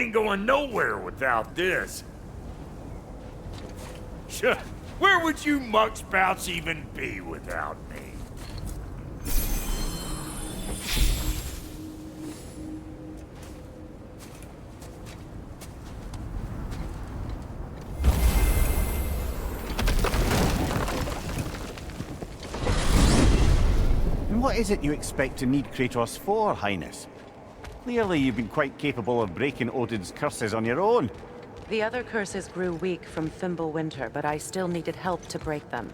ain't going nowhere without this. Where would you muckspouts even be without me? And what is it you expect to need Kratos for, Highness? Clearly you've been quite capable of breaking Odin's curses on your own. The other curses grew weak from Fimbulwinter, but I still needed help to break them.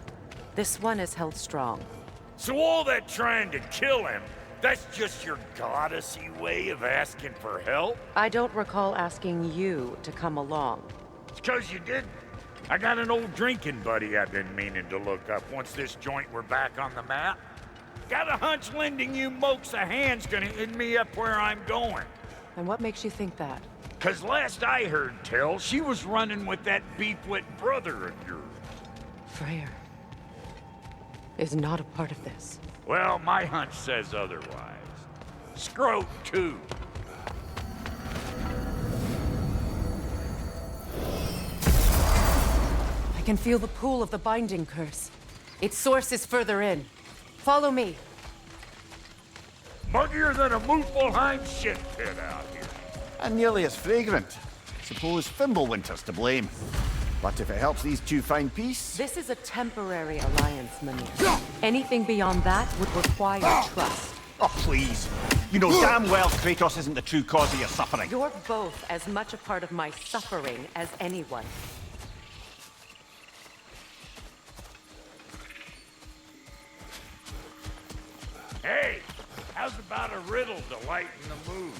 This one is held strong. So all that trying to kill him, that's just your goddessy way of asking for help? I don't recall asking you to come along. It's 'cause you did. I got an old drinking buddy I've been meaning to look up once this joint were back on the map. Got a hunch lending you mokes a hand's gonna end me up where I'm going. And what makes you think that? 'Cause last I heard tell, she was running with that beefwit brother of yours. Freyr is not a part of this. Well, my hunch says otherwise. Scrote, too. I can feel the pull of the binding curse. Its source is further in. Follow me. Muggier than a Muspelheim shit pit out here. And nearly as fragrant. Suppose Fimbulwinter's to blame. But if it helps these two find peace... This is a temporary alliance, Mimir. Anything beyond that would require trust. Oh, please. You know damn well Kratos isn't the true cause of your suffering. You're both as much a part of my suffering as anyone. Hey, how's about a riddle to lighten the mood?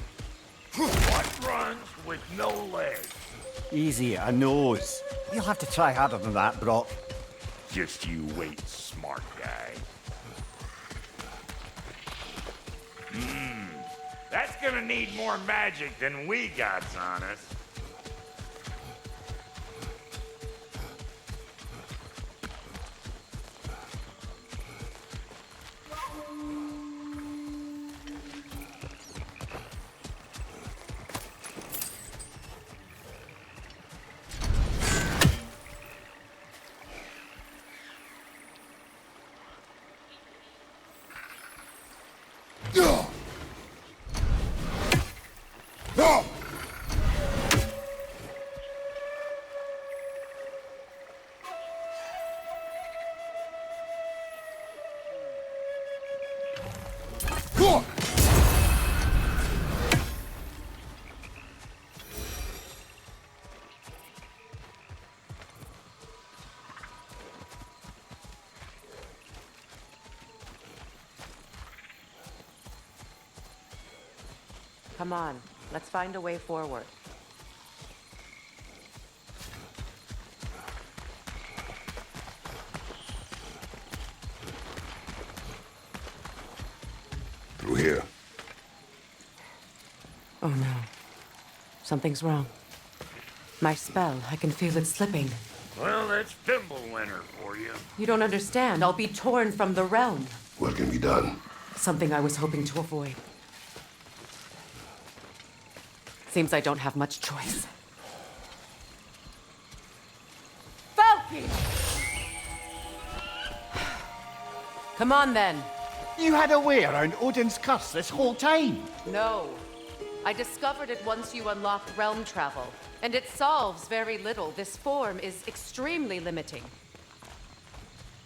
What runs with no legs? Easy, a nose. You'll have to try harder than that, Brock. Just you wait, smart guy. That's gonna need more magic than we got on us. Come on, let's find a way forward. Through here. Oh no. Something's wrong. My spell, I can feel it slipping. Well, that's Fimbulwinter for you. You don't understand. I'll be torn from the realm. What can be done? Something I was hoping to avoid. Seems I don't have much choice. Falky! Come on, then. You had a way around Odin's curse this whole time? No. I discovered it once you unlocked realm travel, and it solves very little. This form is extremely limiting.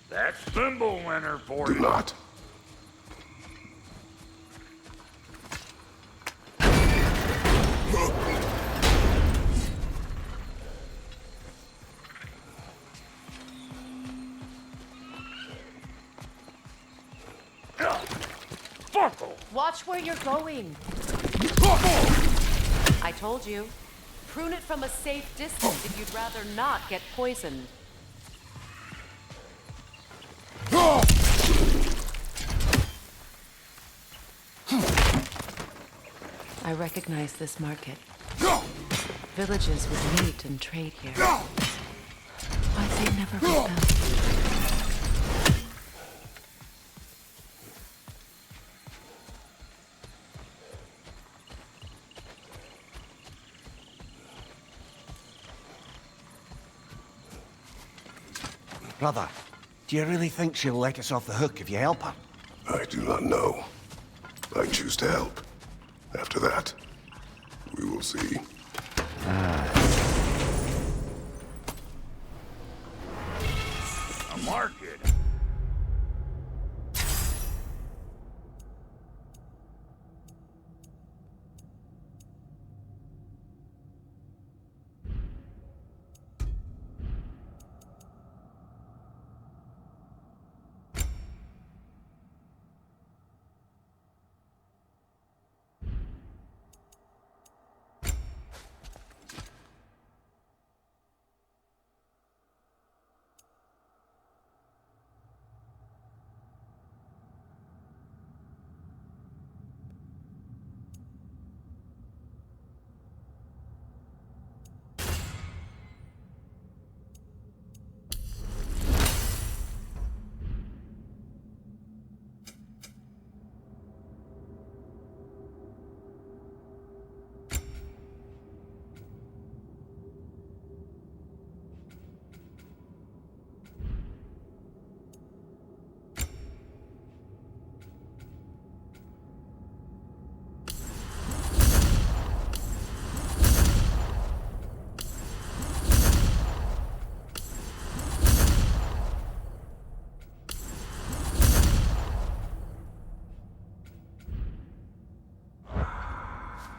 That's Fimbulwinter for Do you. not. Fuckle! Watch where you're going. I told you. Prune it from a safe distance if you'd rather not get poisoned. I recognize this market. Villages would meet and trade here. Why'd they never rebel? Brother, do you really think she'll let us off the hook if you help her? I do not know. I choose to help. After that, we will see. A market.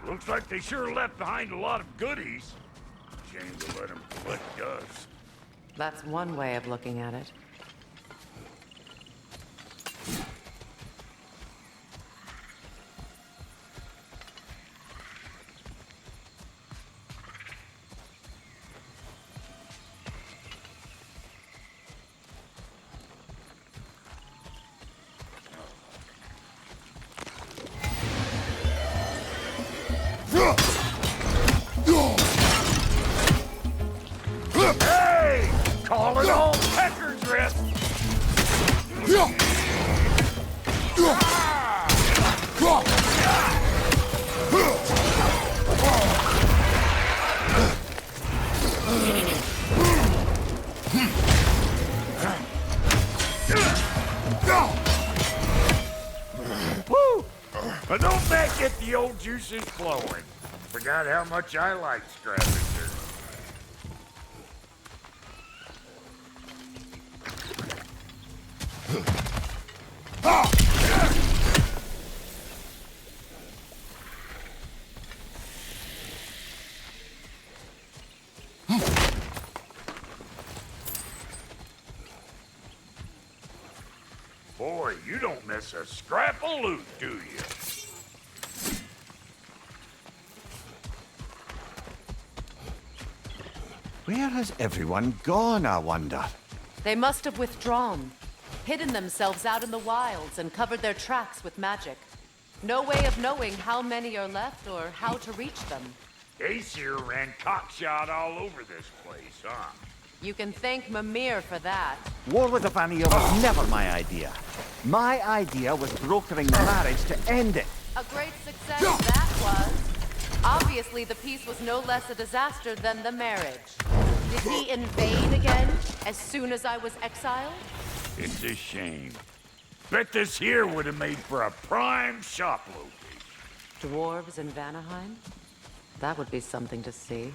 Looks like they sure left behind a lot of goodies. Shame to let them collect dust. That's one way of looking at it. Hey! Call it all pecker drip! Woo! But don't that get the old juices flowing? Forgot how much I like scrapping dirt. Boy, you don't miss a scrap of loot, do you? Where has everyone gone, I wonder? They must have withdrawn, hidden themselves out in the wilds, and covered their tracks with magic. No way of knowing how many are left or how to reach them. Aesir ran cockshot all over this place, huh? You can thank Mimir for that. War with the Vanir was never my idea. My idea was brokering the marriage to end it. A great success that was. Obviously, the peace was no less a disaster than the marriage. Did he invade again, as soon as I was exiled? It's a shame. Bet this here would have made for a prime shop location. Dwarves in Vanaheim? That would be something to see.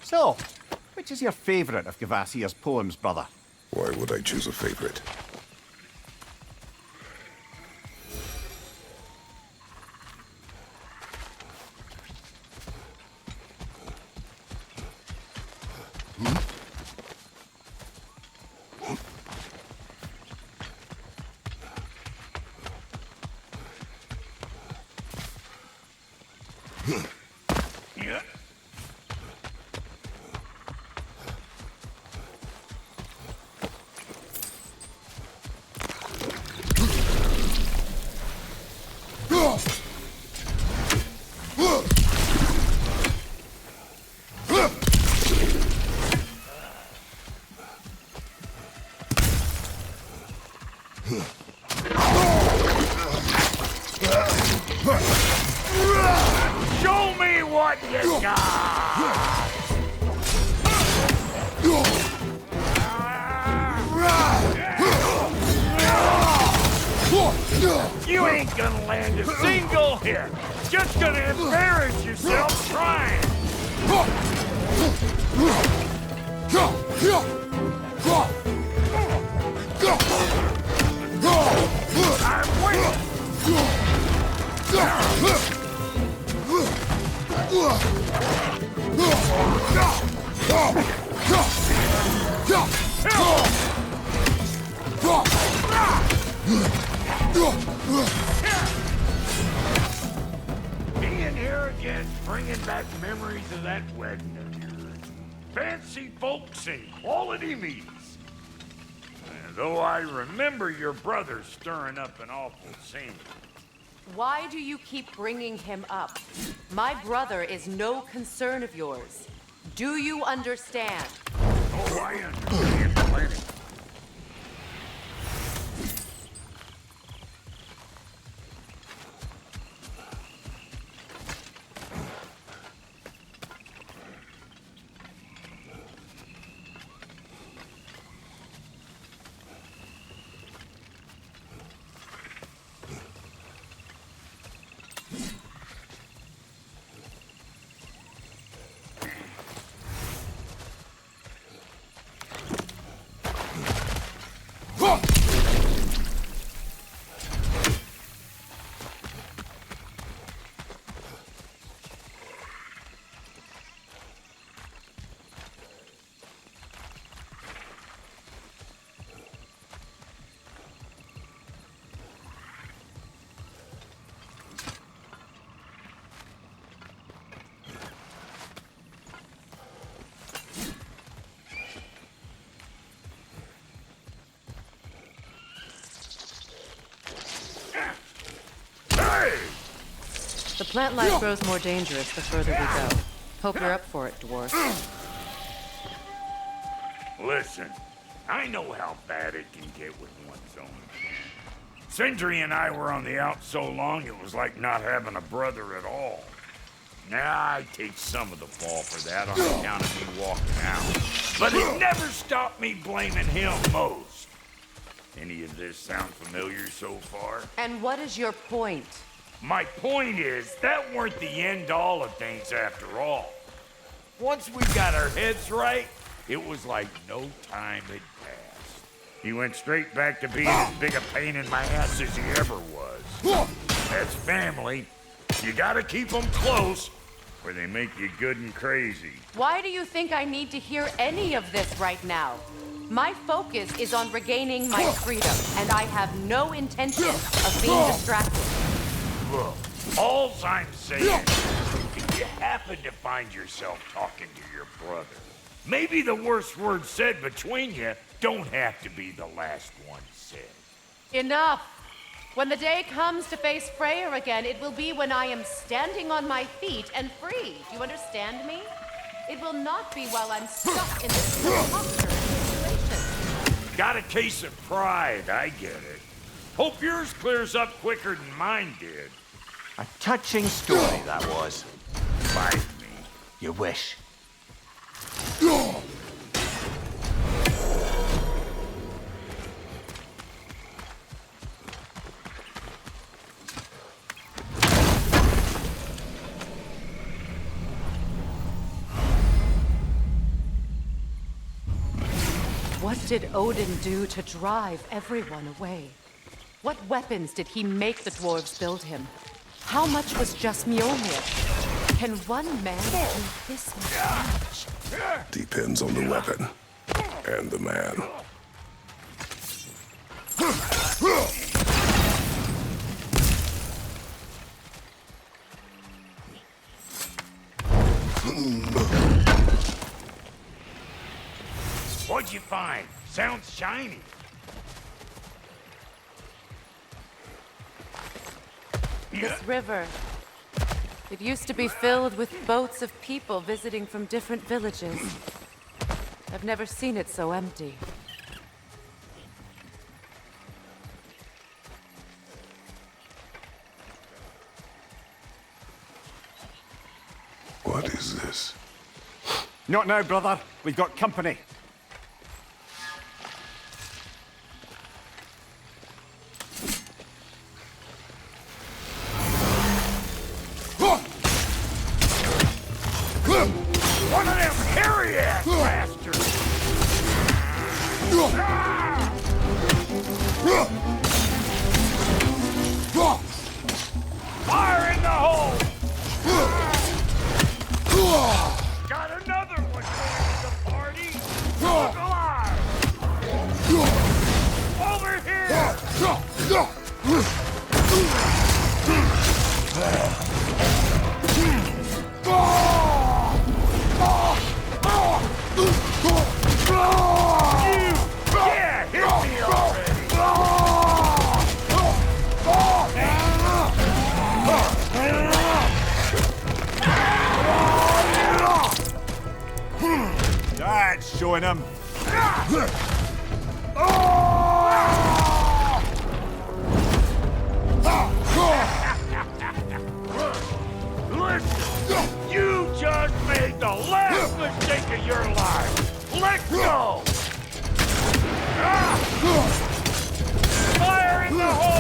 So, which is your favourite of Gavasir's poems, brother? Why would I choose a favorite? Yeah. Show me what you got! You ain't gonna land a single hit! Just gonna embarrass yourself trying! I'm waiting! Being here again, bringing back memories of that wedding of yours. Fancy folks and quality meats. Though I remember your brother stirring up an awful scene. Why do you keep bringing him up? My brother is no concern of yours. Do you understand? Oh, I understand plenty. The plant life grows more dangerous the further we go. Hope you're up for it, dwarf. Listen, I know how bad it can get with one's own kin. Sindri and I were on the out so long it was like not having a brother at all. Now I take some of the fall for that on account of me walking out. But it never stopped me blaming him most. Any of this sound familiar so far? And what is your point? My point is, that weren't the end-all of things after all. Once we got our heads right, it was like no time had passed. He went straight back to being as big a pain in my ass as he ever was. That's family. You gotta keep them close, or they make you good and crazy. Why do you think I need to hear any of this right now? My focus is on regaining my freedom, and I have no intention of being distracted. Look, all I'm saying is, if you happen to find yourself talking to your brother, maybe the worst word said between you don't have to be the last one said. Enough! When the day comes to face Freyr again, it will be when I am standing on my feet and free. Do you understand me? It will not be while I'm stuck in this preposterous situation. Got a case of pride, I get it. Hope yours clears up quicker than mine did. A touching story, that was. Bite me. You wish. What did Odin do to drive everyone away? What weapons did he make the dwarves build him? How much was just Mjolnir? Can one man do this much damage? Depends on the weapon and the man. What'd you find? Sounds shiny. This river. It used to be filled with boats of people visiting from different villages. I've never seen it so empty. What is this? Not now, brother. We've got company. One of them hairy-ass bastards! Fire in the hole! Got another one joining the party! Look alive! Over here! Yeah, hit me already! That's showing him. Listen, you just made the last mistake of your life. Let go! Fire in the hole!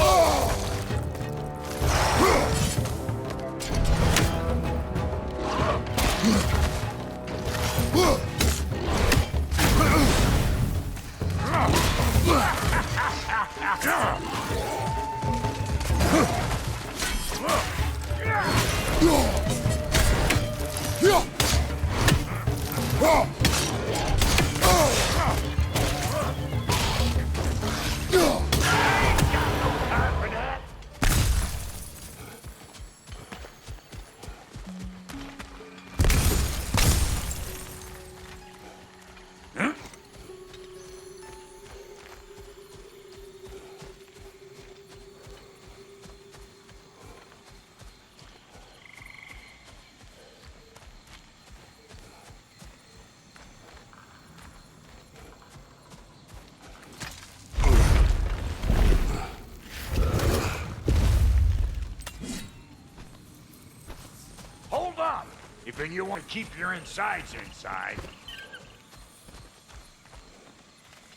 Hold up! If you want to keep your insides inside.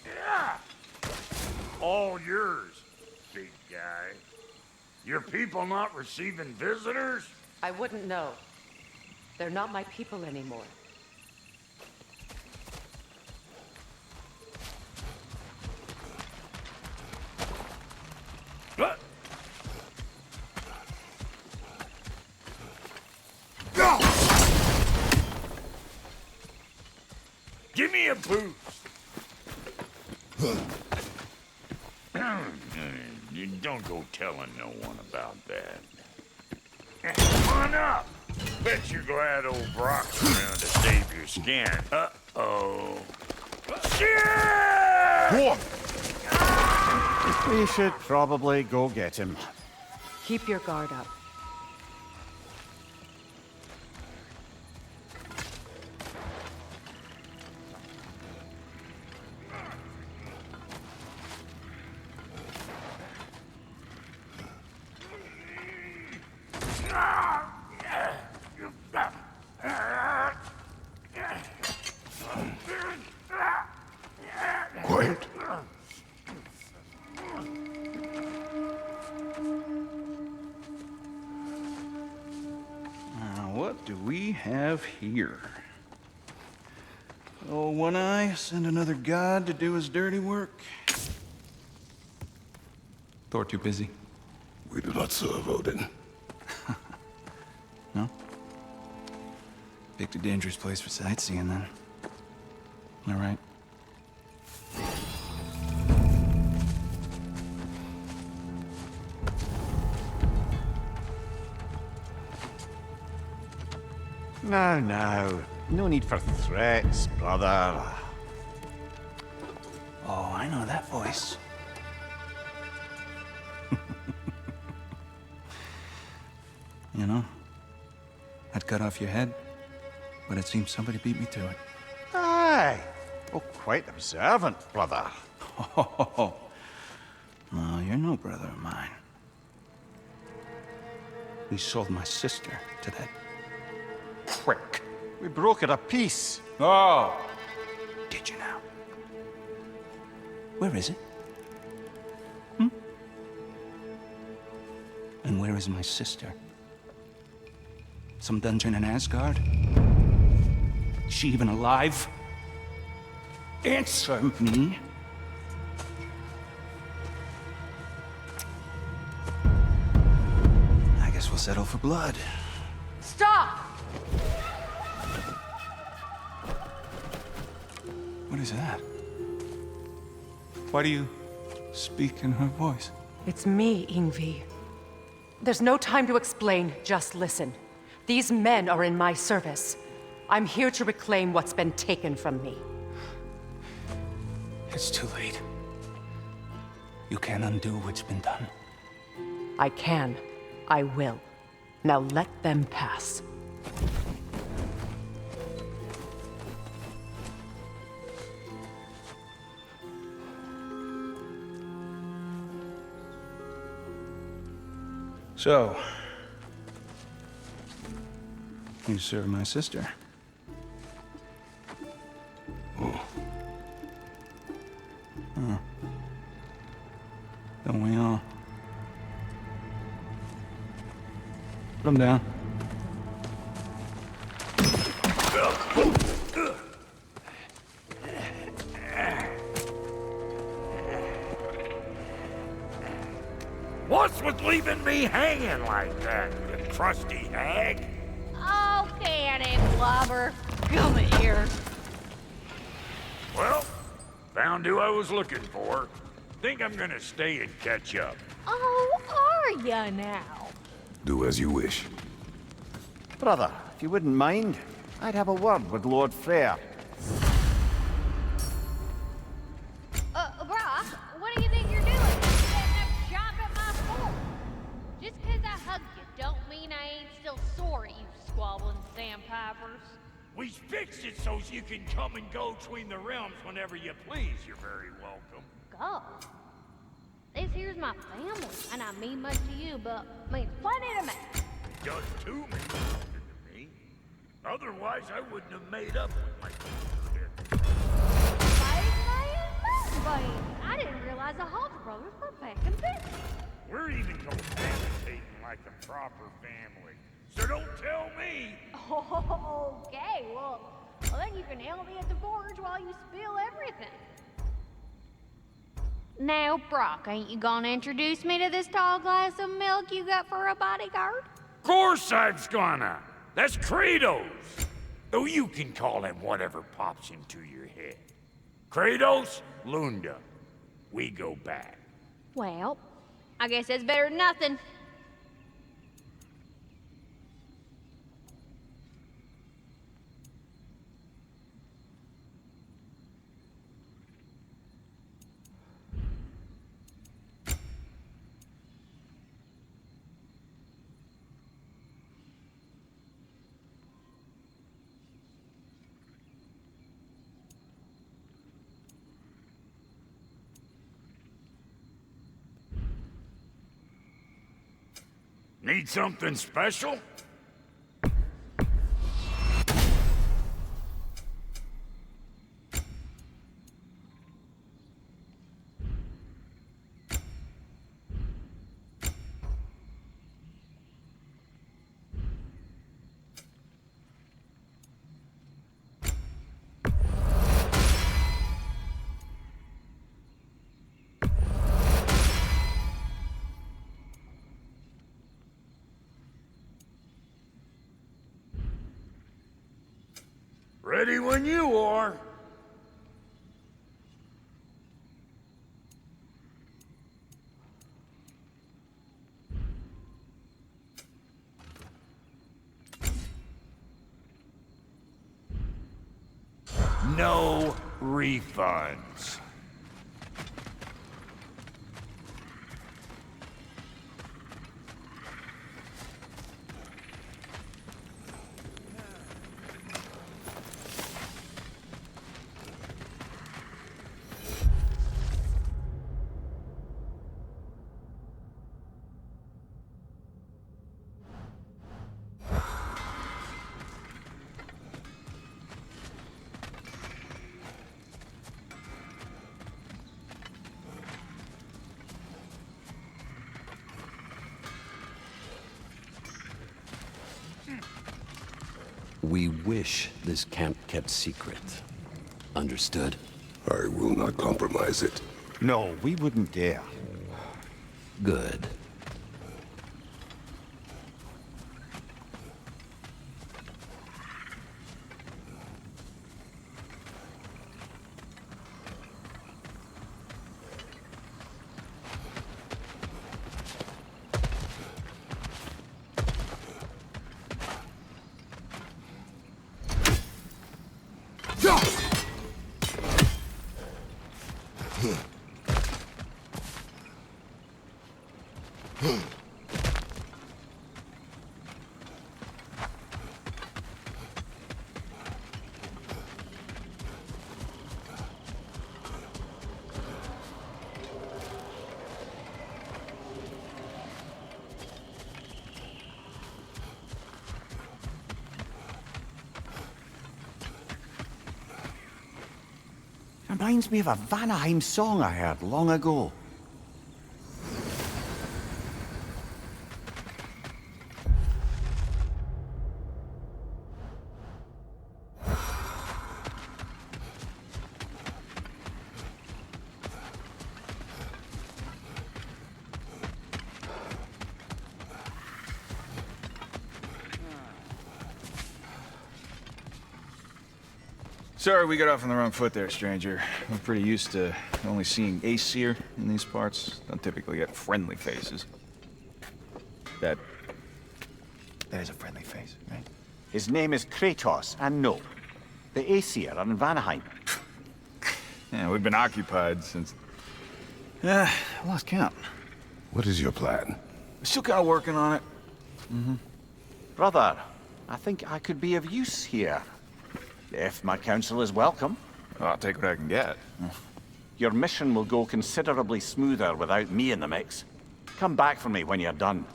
Yeah! All yours, big guy. Your people not receiving visitors? I wouldn't know. They're not my people anymore. What? Give me a boost. You don't go telling no one about that. Come on up. Bet you're glad old Brock's around to save your skin. Uh-oh. Shit! We should probably go get him. Keep your guard up. Quiet. What do we have here? Oh, One Eye, send another god to do his dirty work? Thor too busy? We do not serve Odin. No? Picked a dangerous place for sightseeing, then. All right. Now, now. No need for threats, brother. Oh, I know that voice. You know, I'd cut off your head, but it seems somebody beat me to it. Aye. Oh, quite observant, brother. Oh, no, you're no brother of mine. We sold my sister to that prick. We brokered a peace. Oh! Did you now? Where is it? And where is my sister? Some dungeon in Asgard? Is she even alive? Answer me. I guess we'll settle for blood. Stop! What is that? Why do you speak in her voice? It's me, Ingvi. There's no time to explain, just listen. These men are in my service. I'm here to reclaim what's been taken from me. It's too late. You can't undo what's been done. I can. I will. Now let them pass. So, you serve my sister. Don't we all? Put him down. What's with leaving me hanging like that, you crusty hag? Oh, cannon blubber. Come here. Well, found who I was looking for. Think I'm gonna stay and catch up. Oh, are ya now? Do as you wish. Brother, if you wouldn't mind, I'd have a word with Lord Freyr. Brock, what do you think you're doing? Setting up shop at my fort. Just 'cause I hugged you don't mean I ain't still sore at you squabbling sandpipers. We fixed it so you can come and go between the realms whenever you please. You're very welcome. Go. This here's my family, and I mean much to you, but means plenty to me. It does too mean something to me. Otherwise, I wouldn't have made up with my sister. I didn't realize the Hodge brothers were back in business. We're even cohabitating like a proper family. So don't tell me. Okay, well, then you can help me at the forge while you spill everything. Now, Brock, ain't you gonna introduce me to this tall glass of milk you got for a bodyguard? Of course I'm gonna. That's Kratos. Though you can call him whatever pops into your head. Kratos, Lunda. We go back. Well, I guess that's better than nothing. Need something special? Ready when you are. No refunds. We wish this camp kept secret. Understood? I will not compromise it. No, we wouldn't dare. Good. Reminds me of a Vanaheim song I heard long ago. Sorry we got off on the wrong foot there, stranger. We're pretty used to only seeing Aesir in these parts. Don't typically get friendly faces. That is a friendly face, right? His name is Kratos, and no, the Aesir are in Vanaheim. Yeah, we've been occupied since... I lost count. What is your plan? Still kind of working on it. Brother, I think I could be of use here. If my counsel is welcome. I'll take what I can get. Your mission will go considerably smoother without me in the mix. Come back for me when you're done.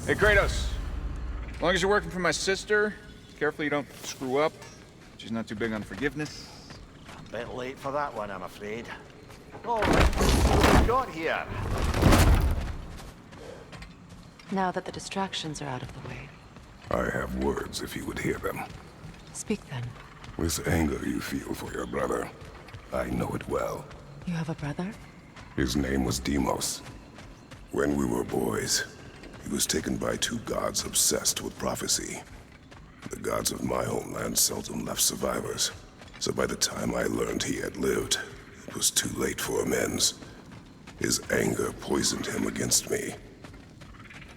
Hey, Kratos. As long as you're working for my sister, careful you don't screw up. She's not too big on forgiveness. A bit late for that one, I'm afraid. All right, what have we got here? Now that the distractions are out of the way, I have words if you would hear them. speak then. This anger you feel for your brother, I know it well. You have a brother? His name was Deimos. When we were boys, he was taken by two gods obsessed with prophecy. The gods of my homeland seldom left survivors, so by the time I learned he had lived, it was too late for amends. His anger poisoned him against me.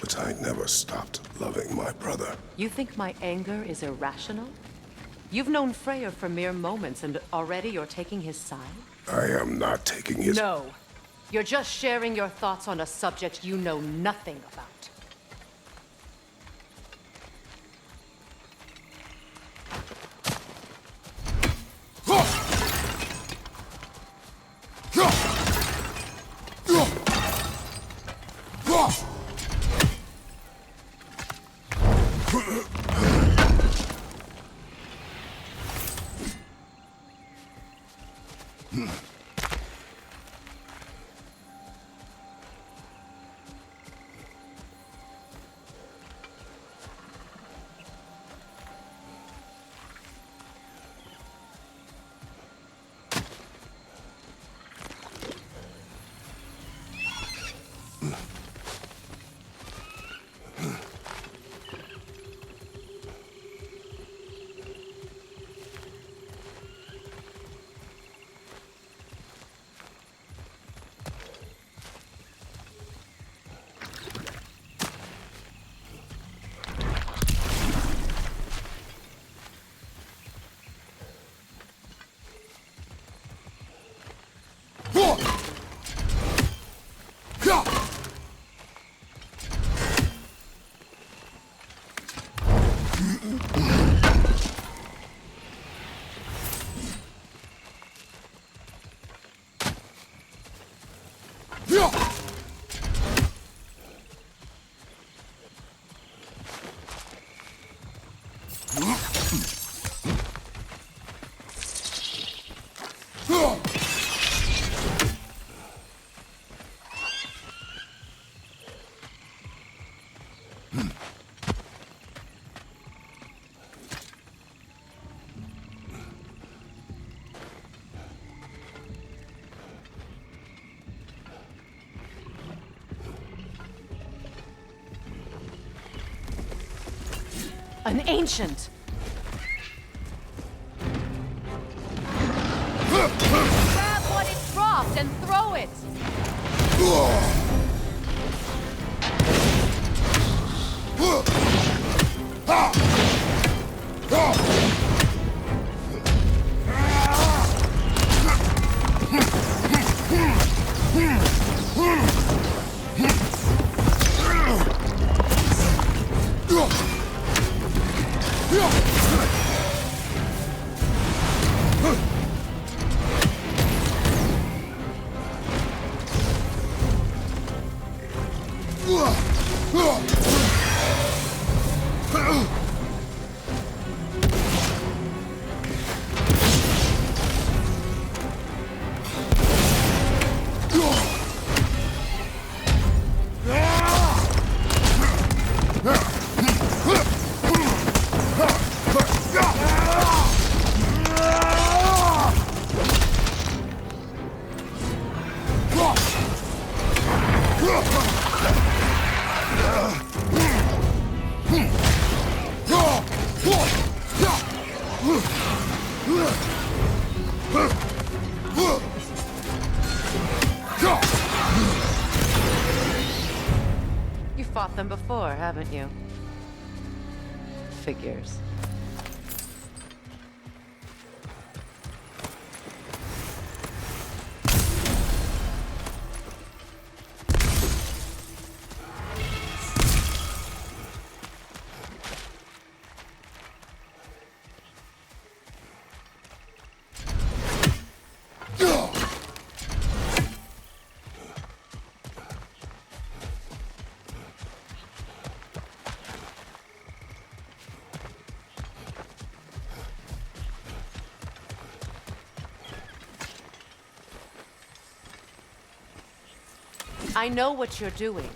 But I never stopped loving my brother. You think my anger is irrational? You've known Freyr for mere moments, and already you're taking his side? I am not taking his... No. You're just sharing your thoughts on a subject you know nothing about. An ancient. Grab what it dropped and throw it! You fought them before, haven't you? Figures. I know what you're doing.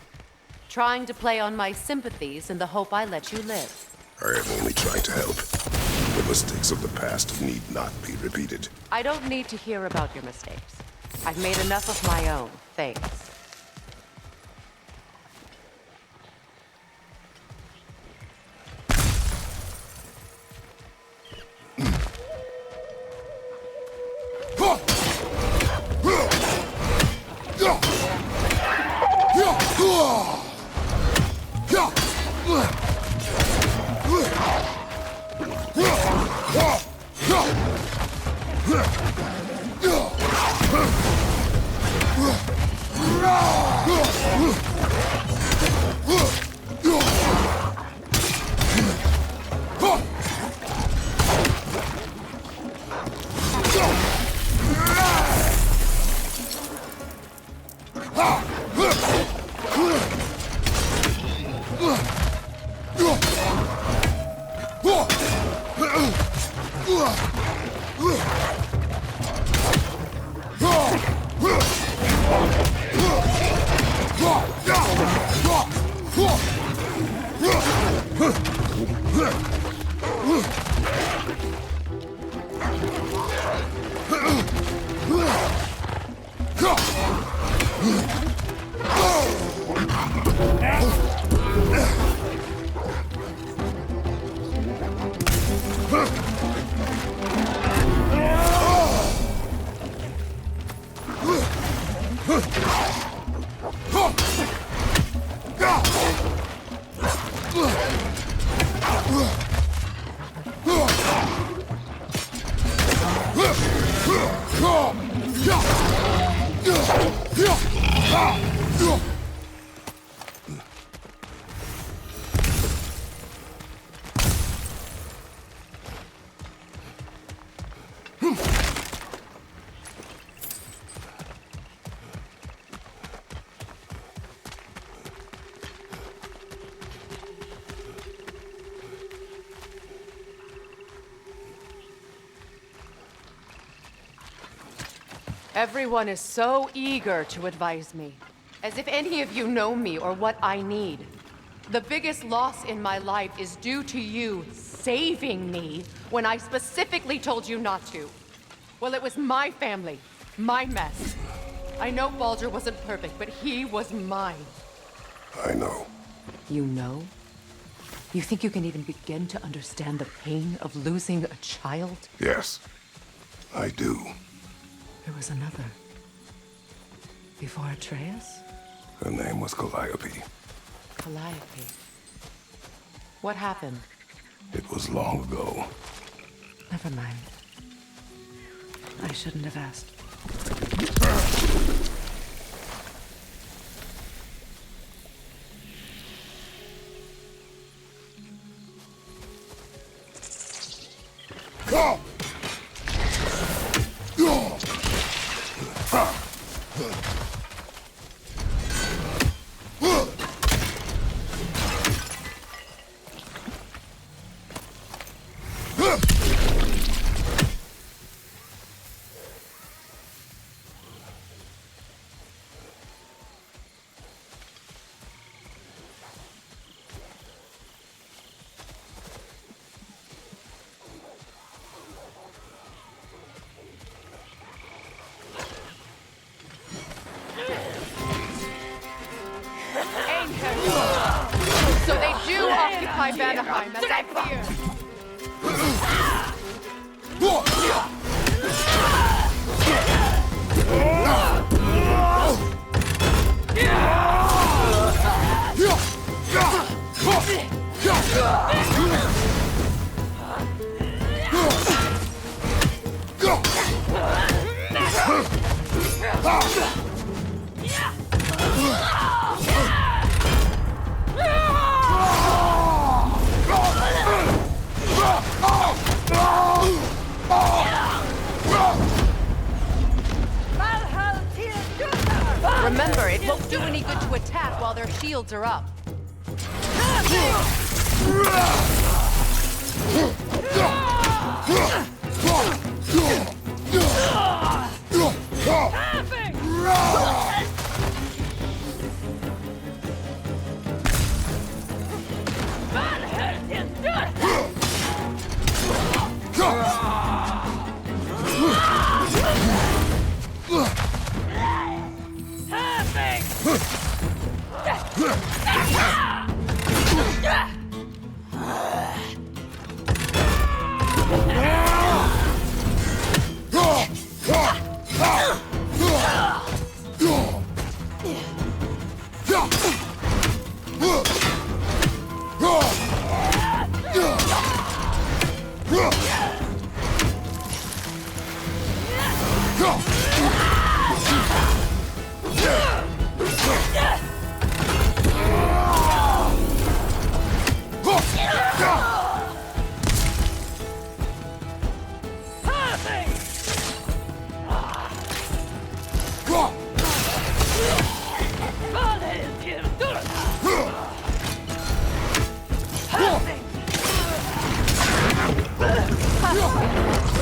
Trying to play on my sympathies in the hope I let you live. I am only trying to help. The mistakes of the past need not be repeated. I don't need to hear about your mistakes. I've made enough of my own, thanks. Everyone is so eager to advise me, as if any of you know me or what I need. The biggest loss in my life is due to you saving me when I specifically told you not to. Well, it was my family, my mess. I know Baldur wasn't perfect, but he was mine. I know. You know? You think you can even begin to understand the pain of losing a child? Yes, I do. There was another. Before Atreus? Her name was Calliope. Calliope. What happened? It was long ago. Never mind. I shouldn't have asked. So they do occupy Vanaheim, as I feared. Remember, it won't do any good to attack while their shields are up.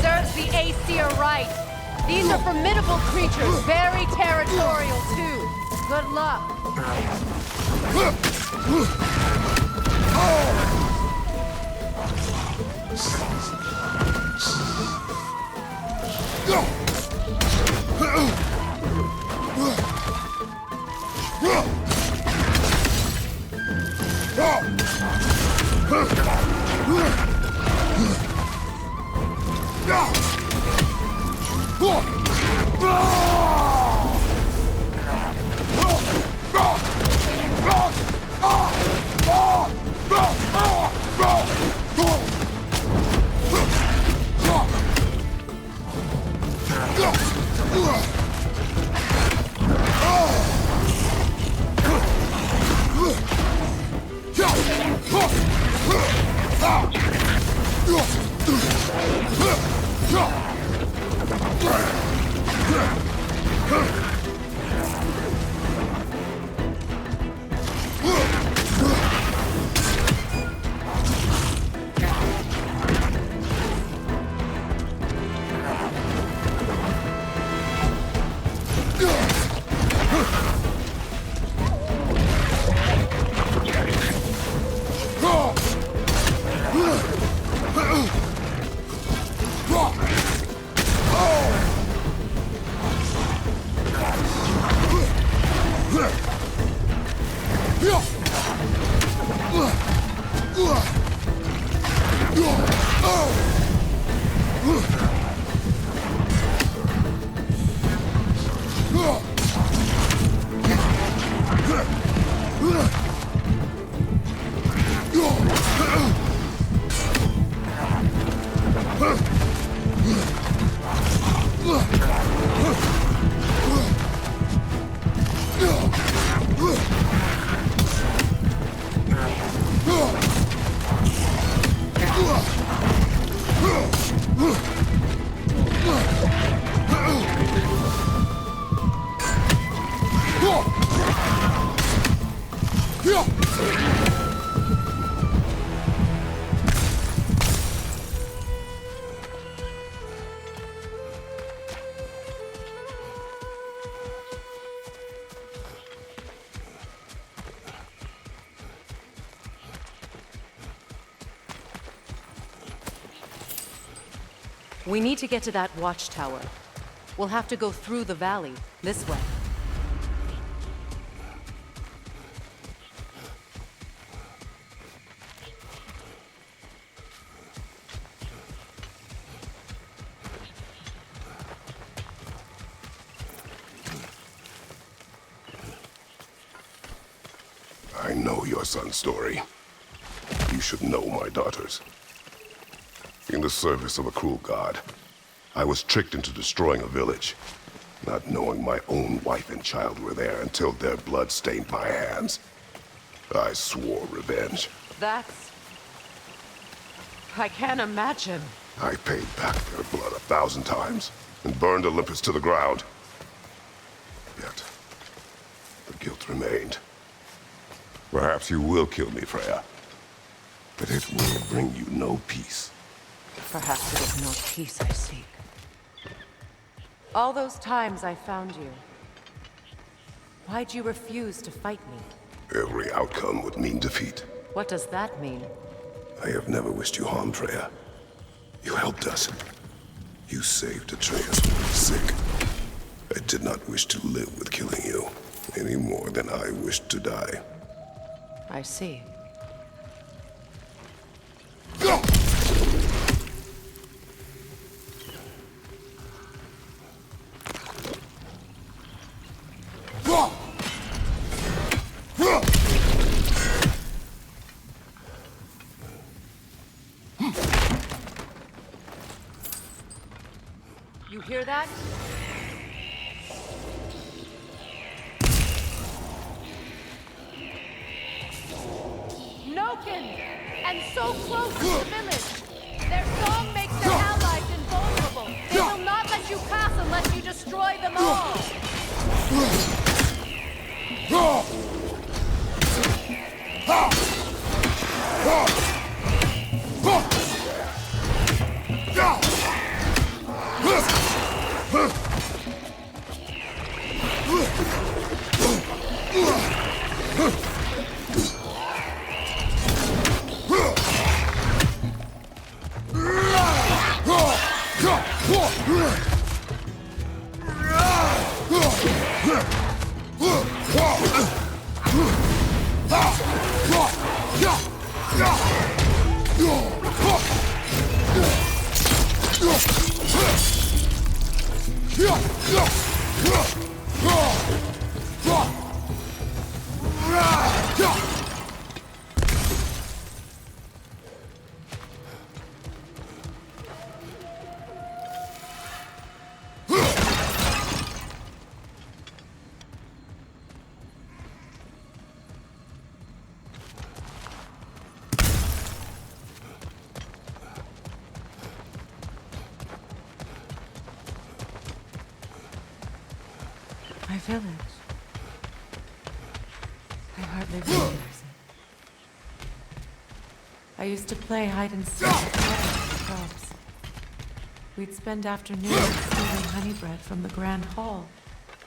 Serves the Aesir right. These are formidable creatures, very territorial too. Good luck. We need to get to that watchtower. We'll have to go through the valley, this way. I know your son's story. You should know my daughter's. In the service of a cruel god, I was tricked into destroying a village, not knowing my own wife and child were there until their blood stained my hands. I swore revenge. That's... I can't imagine. I paid back their blood 1,000 times and burned Olympus to the ground. Yet, the guilt remained. Perhaps you will kill me, Freya, but it will bring you no peace. Perhaps it is not peace I seek. All those times I found you, why'd you refuse to fight me? Every outcome would mean defeat. What does that mean? I have never wished you harm, Freya. You helped us. You saved Atreus from sick. I did not wish to live with killing you, any more than I wished to die. I see. Go! You hear that? Noken! And so close to the village! Their song makes their allies invulnerable! They will not let you pass unless you destroy them all! My village. I hardly recognize it. I used to play hide and seek with the crops. We'd spend afternoons stealing honey bread from the grand hall.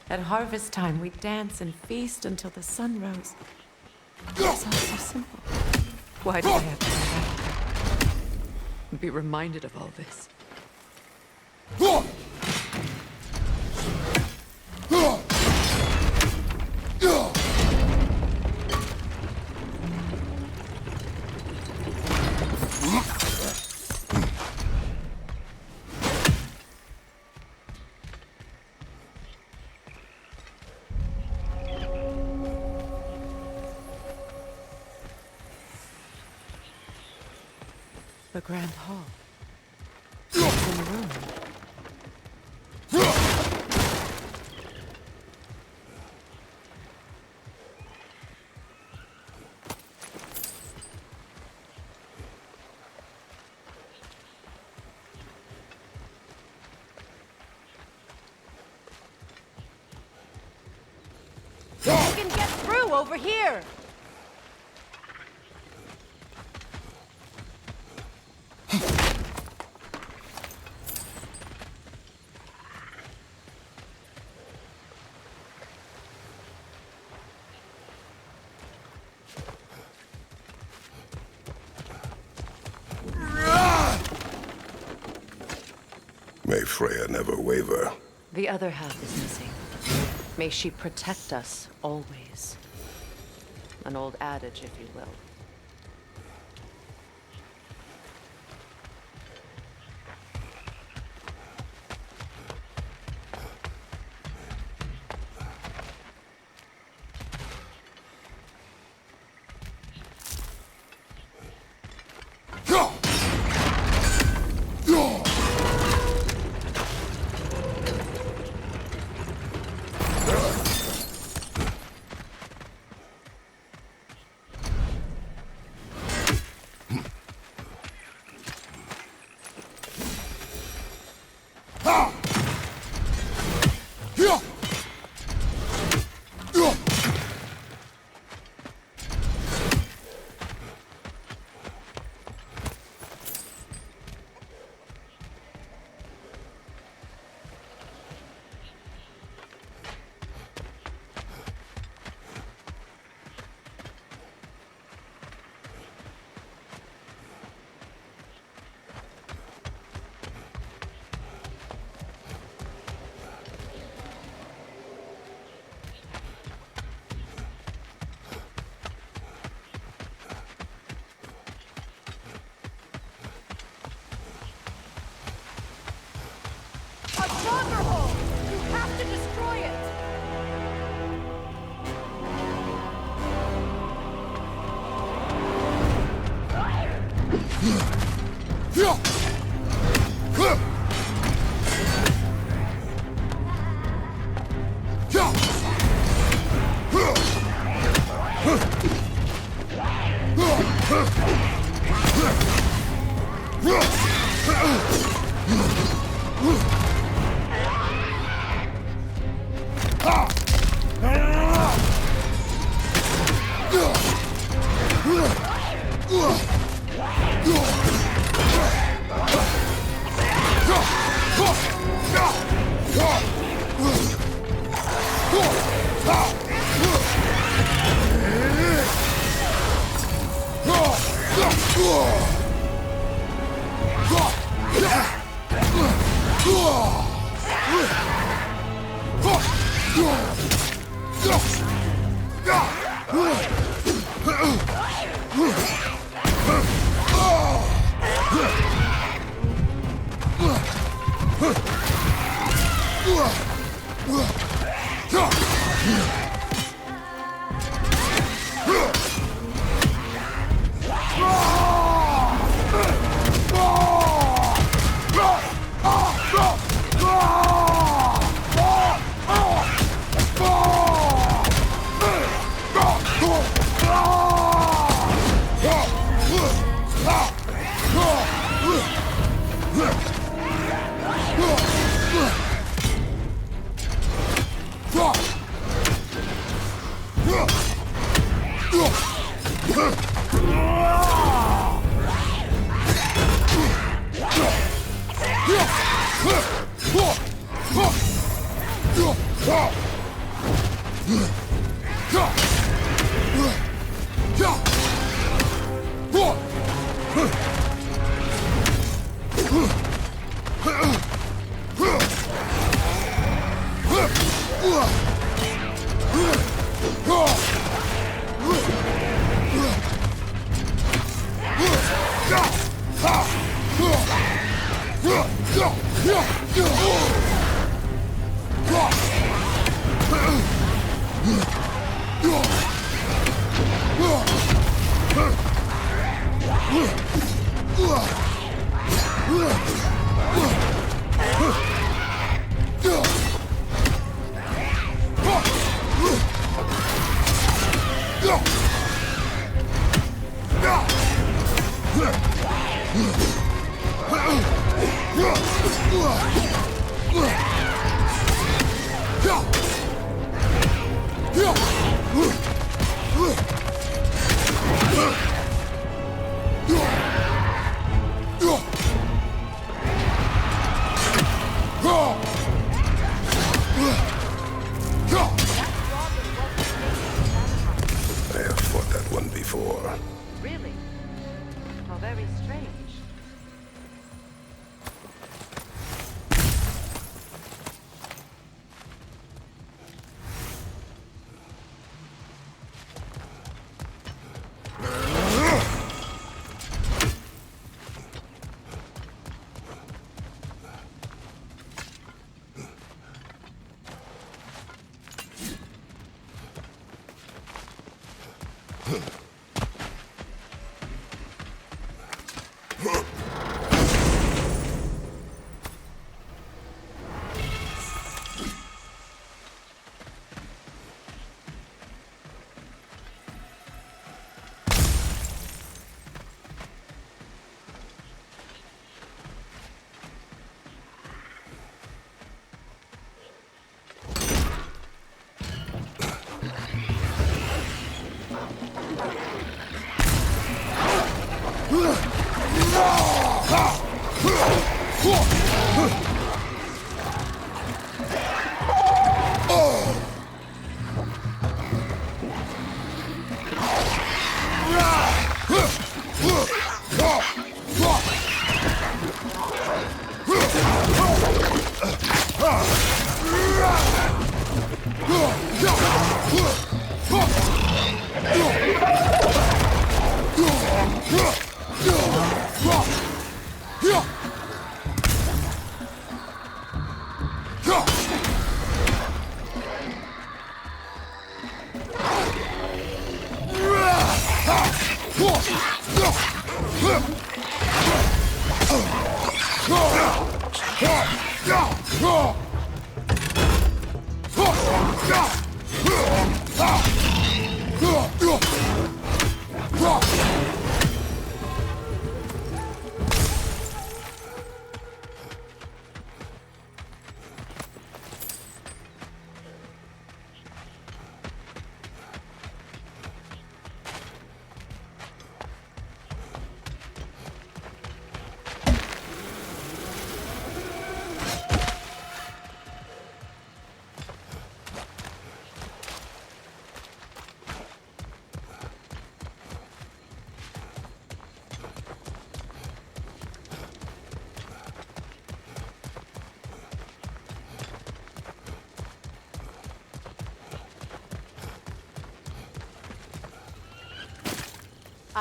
At harvest time, we'd dance and feast until the sun rose. It was all so simple. Why do I have to go back and be reminded of all this? The Grand Hall. It's in ruin. You can get through over here! May Freya never waver. The other half is missing. May she protect us always. An old adage, if you will. A stronghold! You have to destroy it! before. Really? How very strange.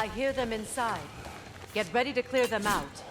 I hear them inside. Get ready to clear them out.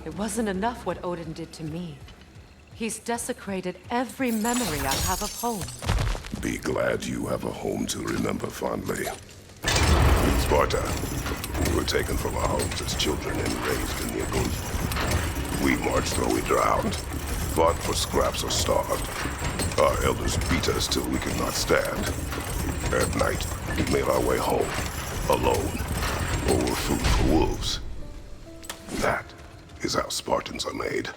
It wasn't enough what Odin did to me. He's desecrated every memory I have of home. Be glad you have a home to remember fondly. Sparta, we were taken from our homes as children and raised in the Yaguz. We marched or we drowned, fought for scraps or starved. Our elders beat us till we could not stand. At night, we made our way home, alone, or were food for wolves. That is how Spartans are made.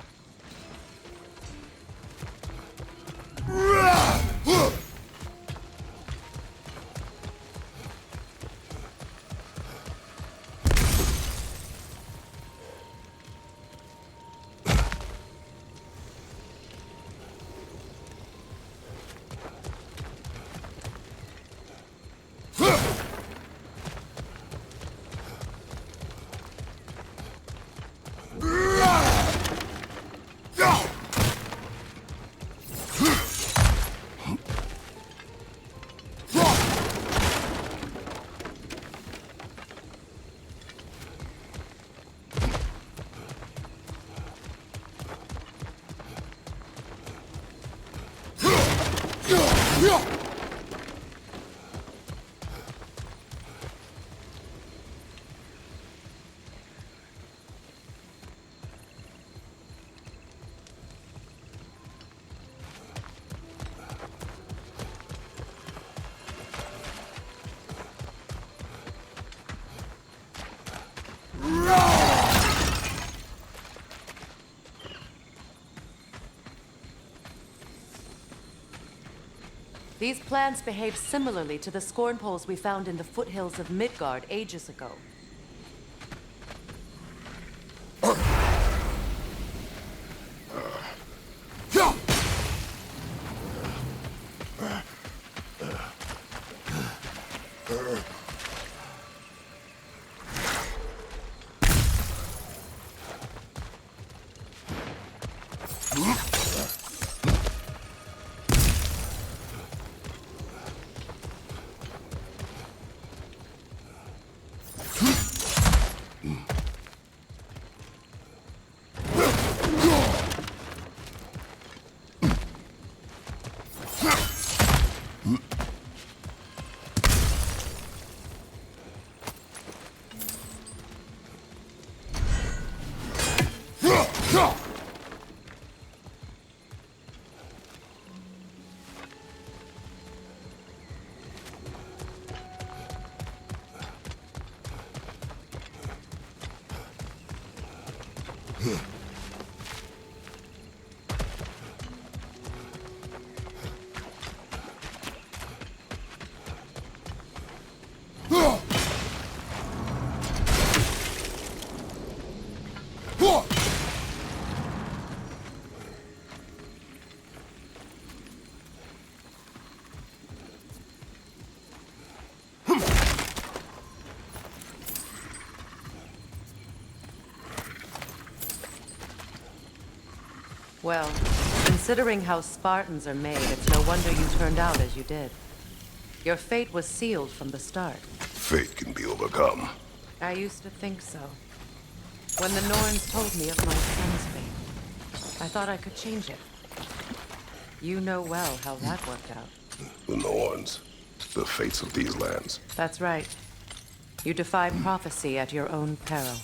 These plants behave similarly to the scorn poles we found in the foothills of Midgard ages ago. Well, considering how Spartans are made, it's no wonder you turned out as you did. Your fate was sealed from the start. Fate can be overcome. I used to think so. When the Norns told me of my son's fate, I thought I could change it. You know well how that worked out. The Norns, the fates of these lands. That's right. You defied prophecy at your own peril.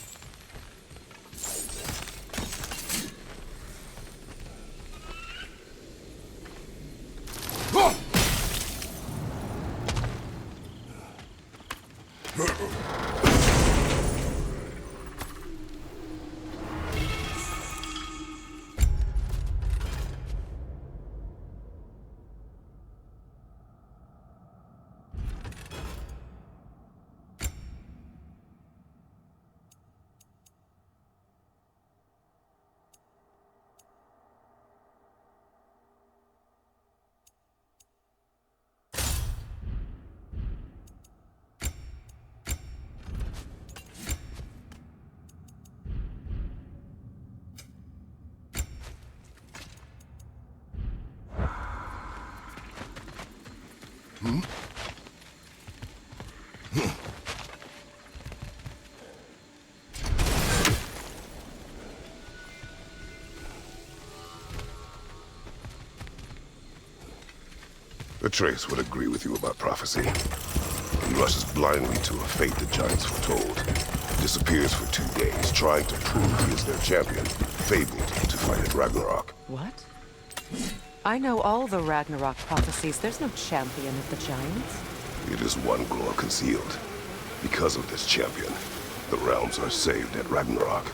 Atreus would agree with you about prophecy. He rushes blindly to a fate the Giants foretold. Disappears for 2 days, trying to prove he is their champion, fabled to fight at Ragnarok. What? I know all the Ragnarok prophecies. There's no champion of the Giants. It is one glow concealed. Because of this champion, the realms are saved at Ragnarok.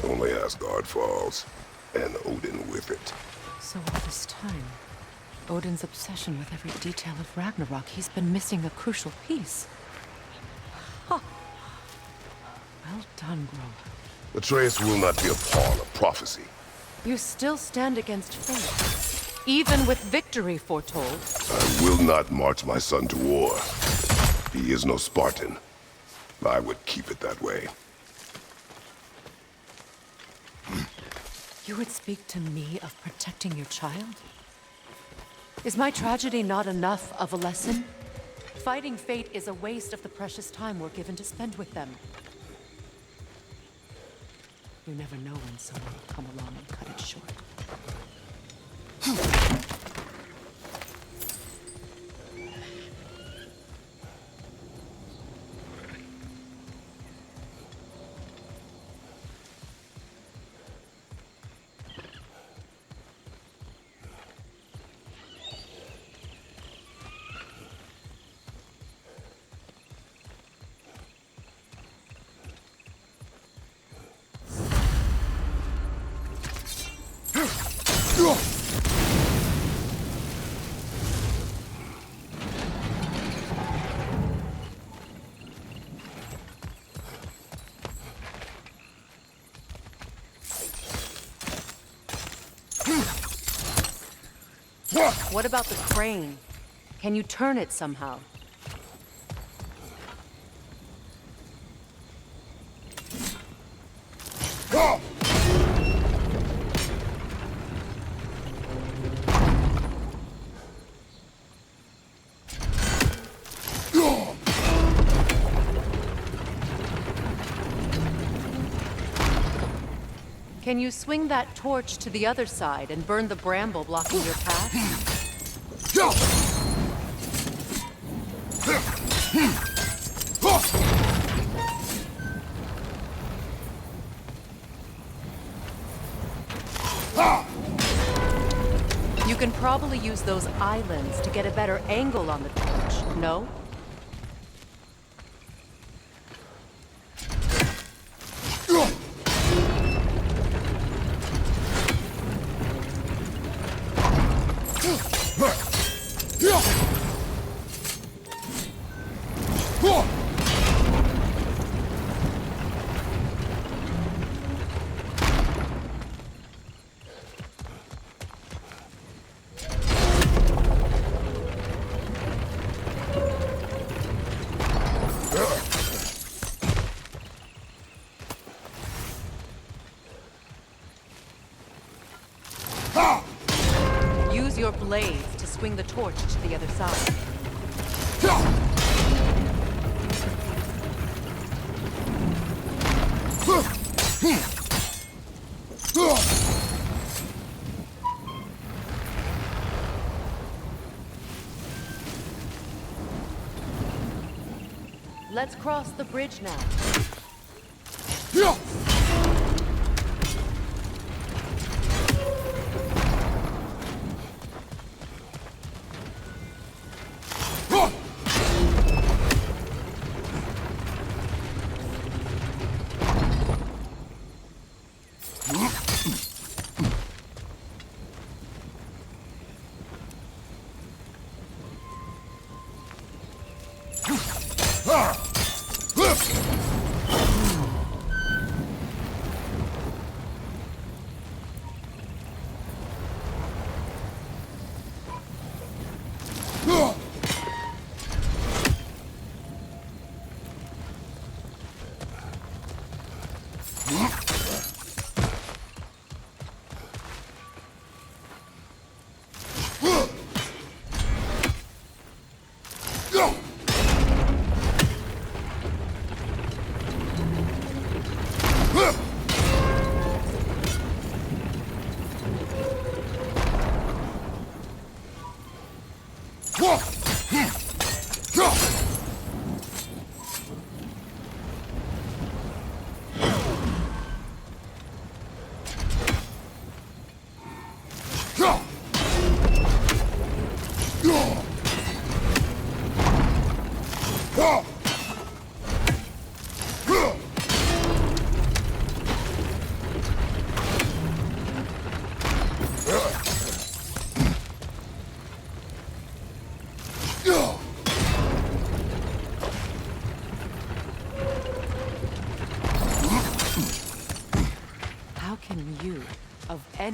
Only Asgard falls, and Odin with it. So all this time, Odin's obsession with every detail of Ragnarok, he's been missing a crucial piece. Huh. Well done, Grove. Atreus will not be a pawn of prophecy. You still stand against fate, even with victory foretold. I will not march my son to war. He is no Spartan. I would keep it that way. You would speak to me of protecting your child? Is my tragedy not enough of a lesson? Fighting fate is a waste of the precious time we're given to spend with them. You never know when someone will come along and cut it short. What about the crane? Can you turn it somehow? Can you swing that torch to the other side and burn the bramble blocking your path? You can probably use those islands to get a better angle on the torch, no? Use your blades to swing the torch to the other side. Let's cross the bridge now.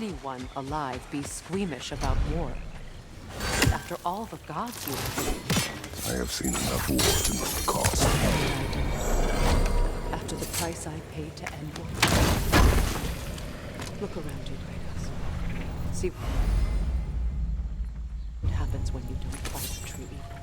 anyone alive be squeamish about war? After all the gods you have. I have seen enough war to know the cost. After the price I paid to end war. Look around you, Kratos. See what happens when you don't fight true evil.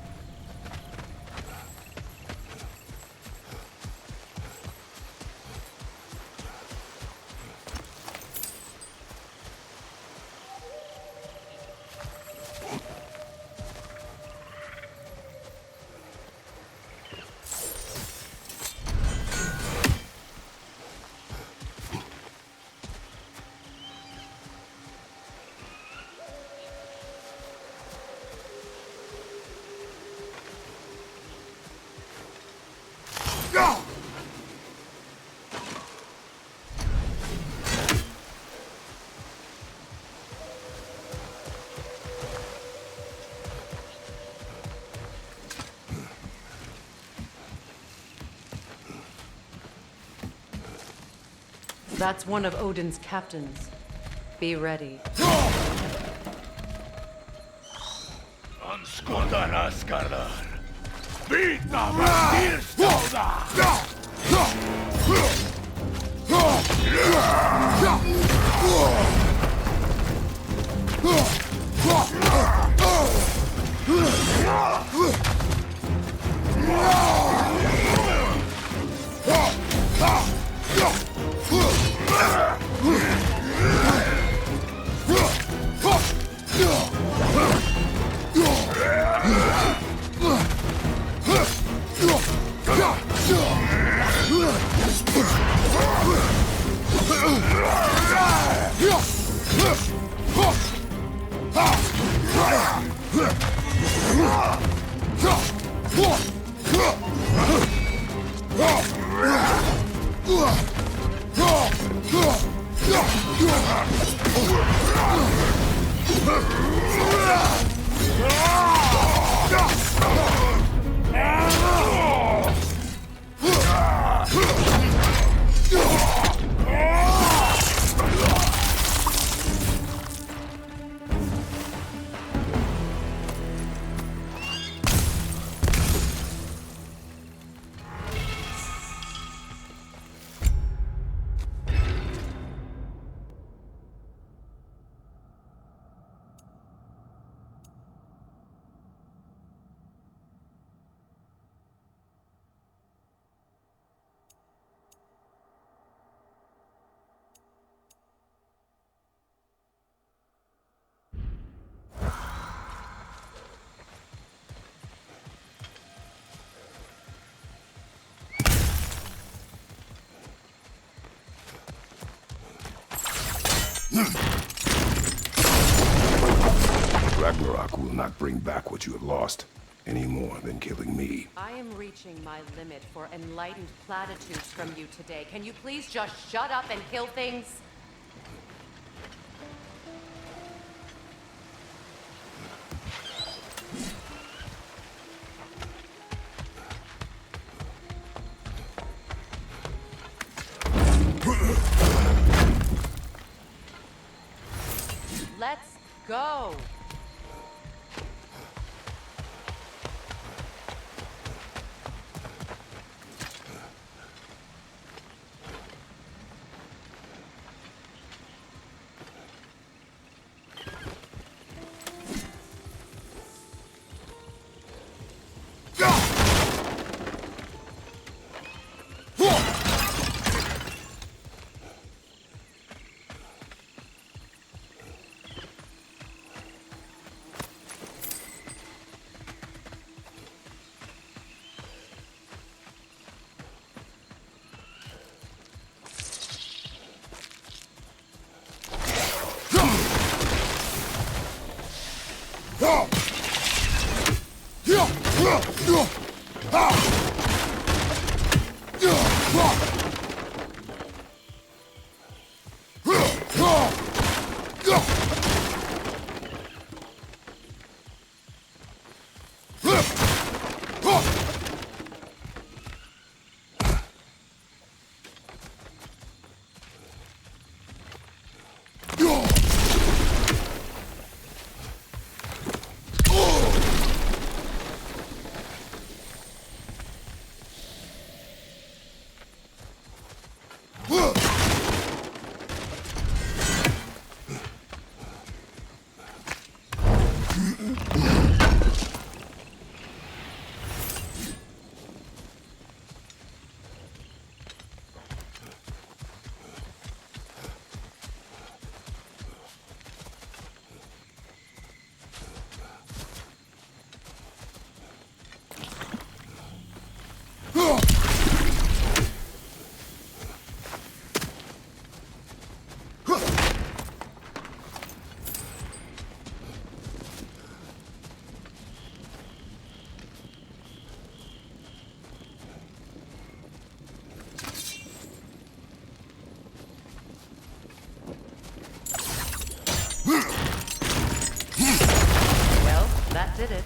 That's one of Odin's captains. Be ready. Ragnarok will not bring back what you have lost, any more than killing me. I am reaching my limit for enlightened platitudes from you today. Can you please just shut up and kill things? Let's go! That did it.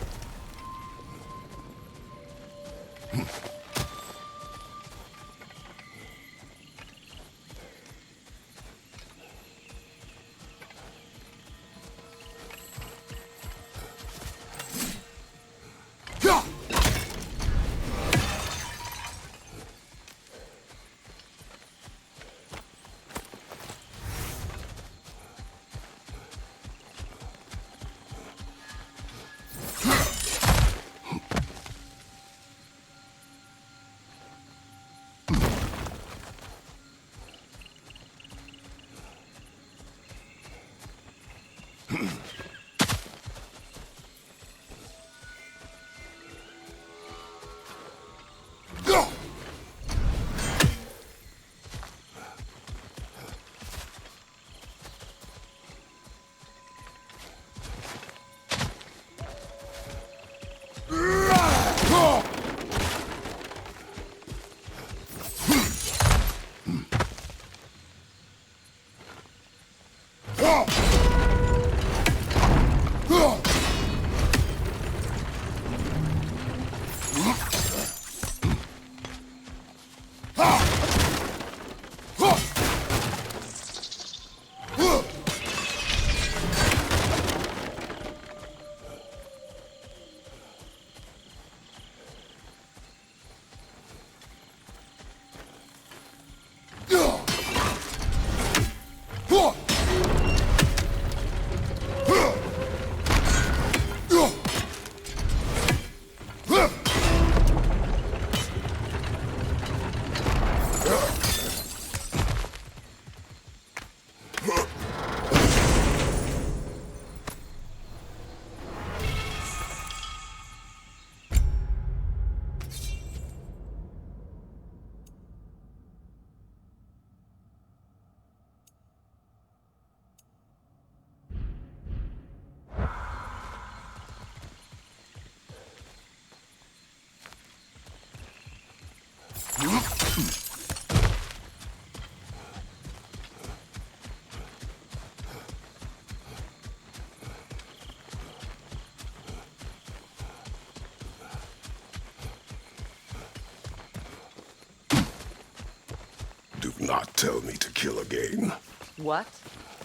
Do not tell me to kill again. What?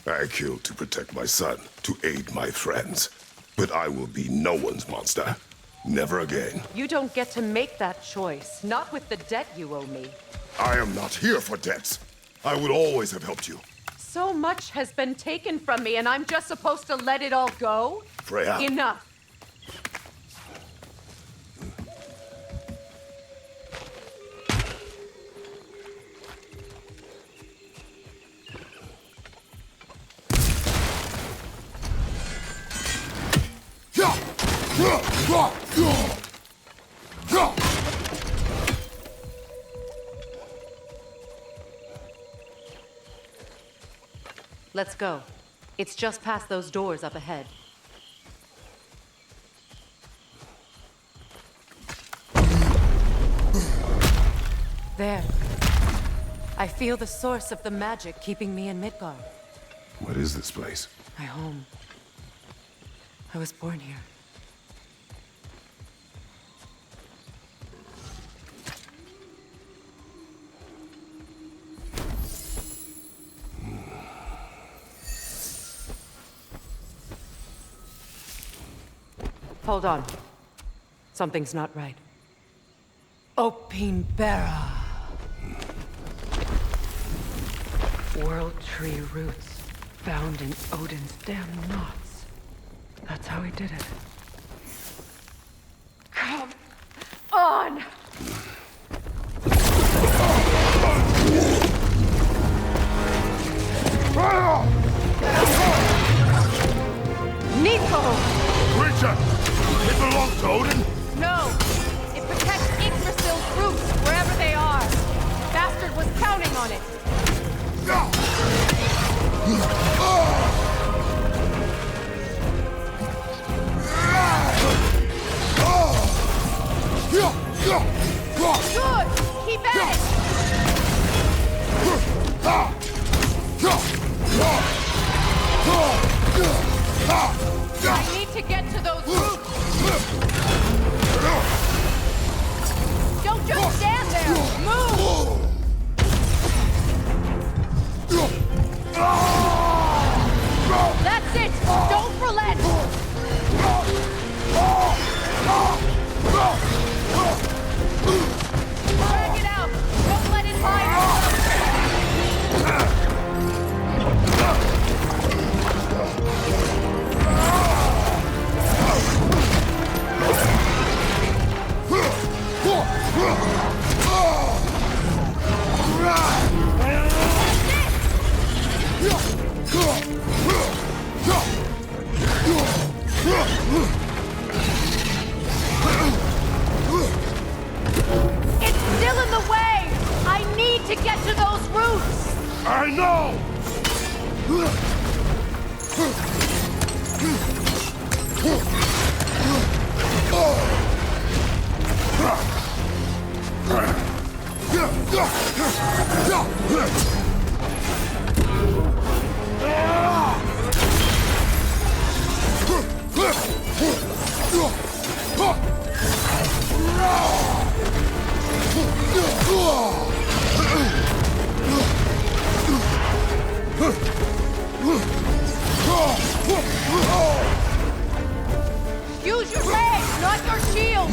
I killed to protect my son, to aid my friends. But I will be no one's monster. Never again. You don't get to make that choice. Not with the debt you owe me. I am not here for debts. I would always have helped you. So much has been taken from me, and I'm just supposed to let it all go? Freya. Enough. Let's go. It's just past those doors up ahead. There. I feel the source of the magic keeping me in Midgard. What is this place? My home. I was born here. Hold on. Something's not right. Opinbera. World tree roots found in Odin's damn knots. That's how he did it. Come on! Nico! Creature! It belongs to Odin? No! It protects Yggdrasil's roots, wherever they are. Bastard was counting on it. Good! Keep at it! I need to get to those roots! It's still in the way! I need to get to those roots! I know! Use your legs, not your shield!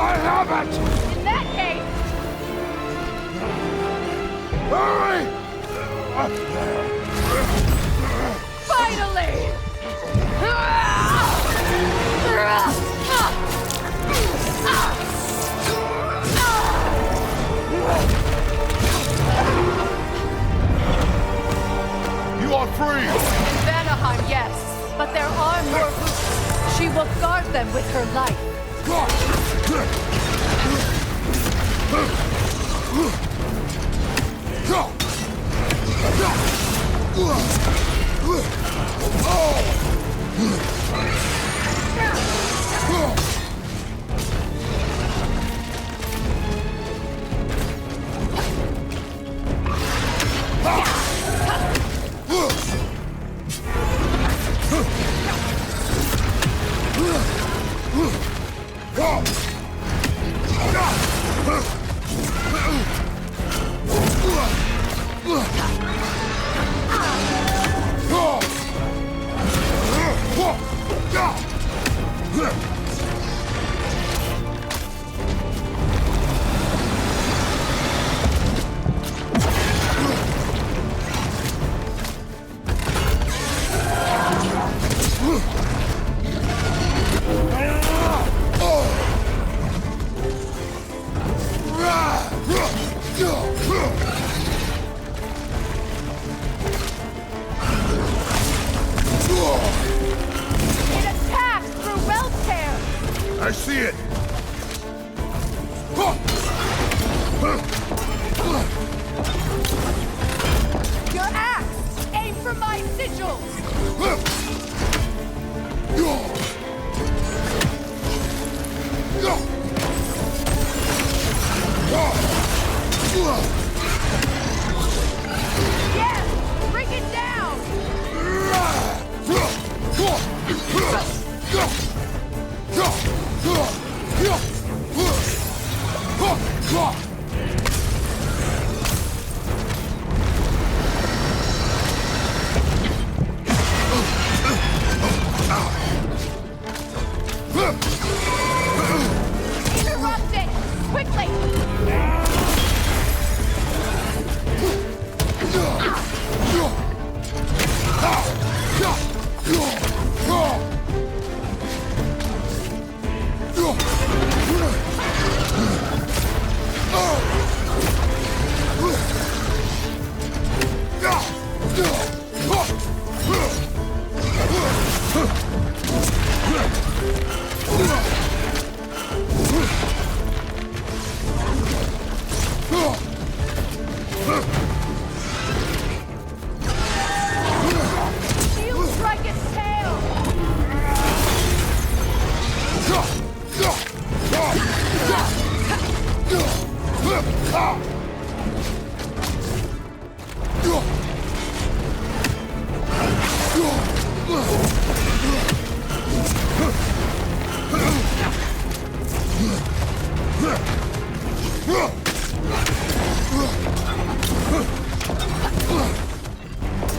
I have it! In that case, Hurry! finally! You are free! Vanaheim, yes, but there are more roots. She will guard them with her life. It attacks through Realm Tear! I see it! Your axe! Aim for my sigils! Yes! Bring it down! Interrupt it! Quickly!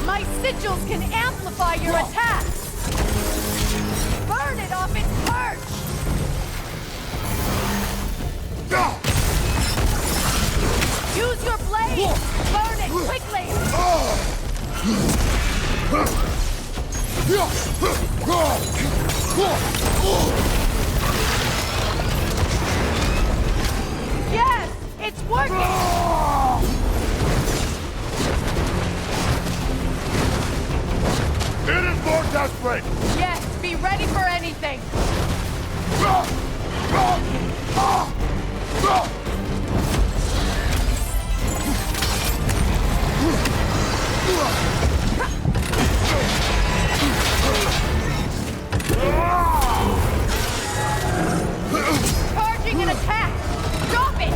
My sigils can amplify your attacks! Burn it off its perch! Use your blade! Burn it quickly! Yes! It's working! It is more desperate! Yes, be ready for anything! Charging an attack! Stop it!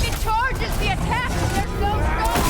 It charges the attack when there's no stone!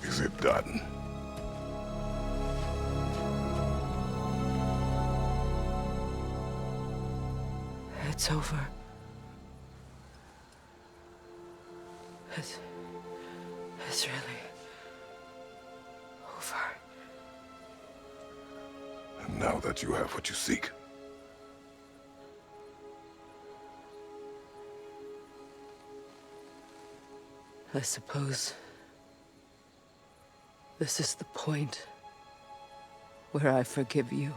Is it done? It's over. It's really over. And now that you have what you seek, I suppose this is the point where I forgive you,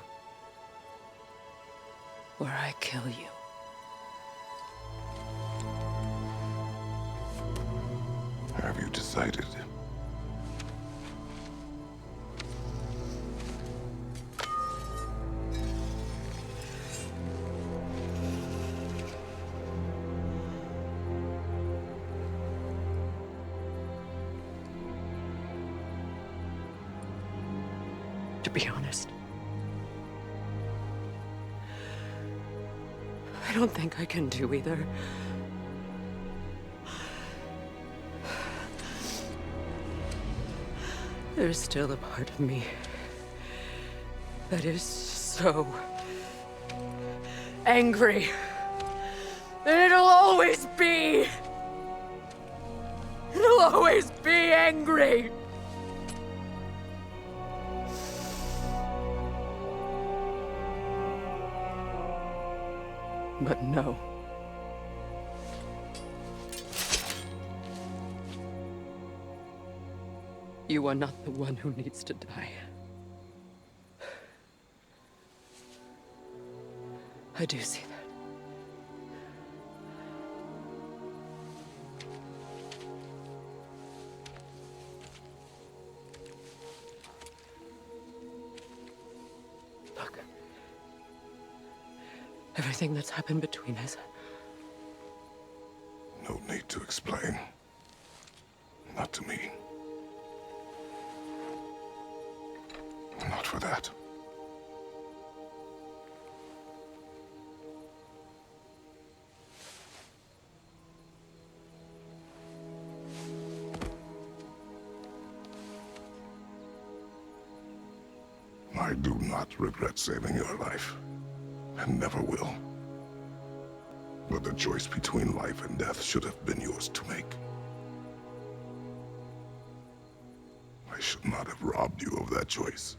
where I kill you. have you decided? To be honest, I don't think I can do either. There's still a part of me that is so angry that it'll always be angry. But no. You are not the one who needs to die. I do see that. Look. Everything that's happened between us. No need to explain. Not to me. Not for that. I do not regret saving your life, and never will. But the choice between life and death should have been yours to make. I should not have robbed you of that choice.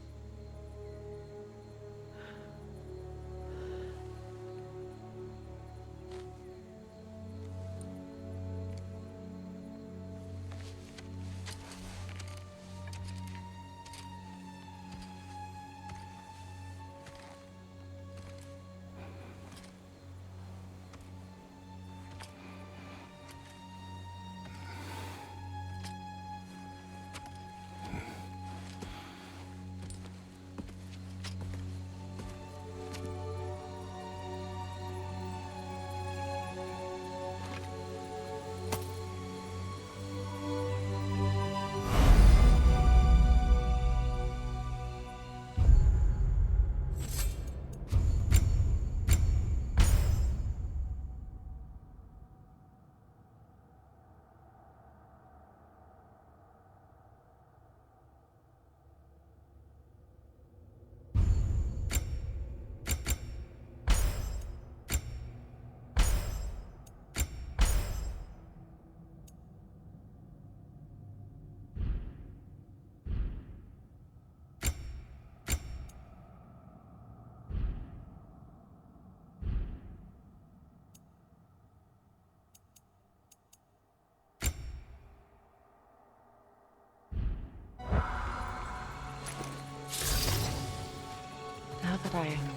Now that I am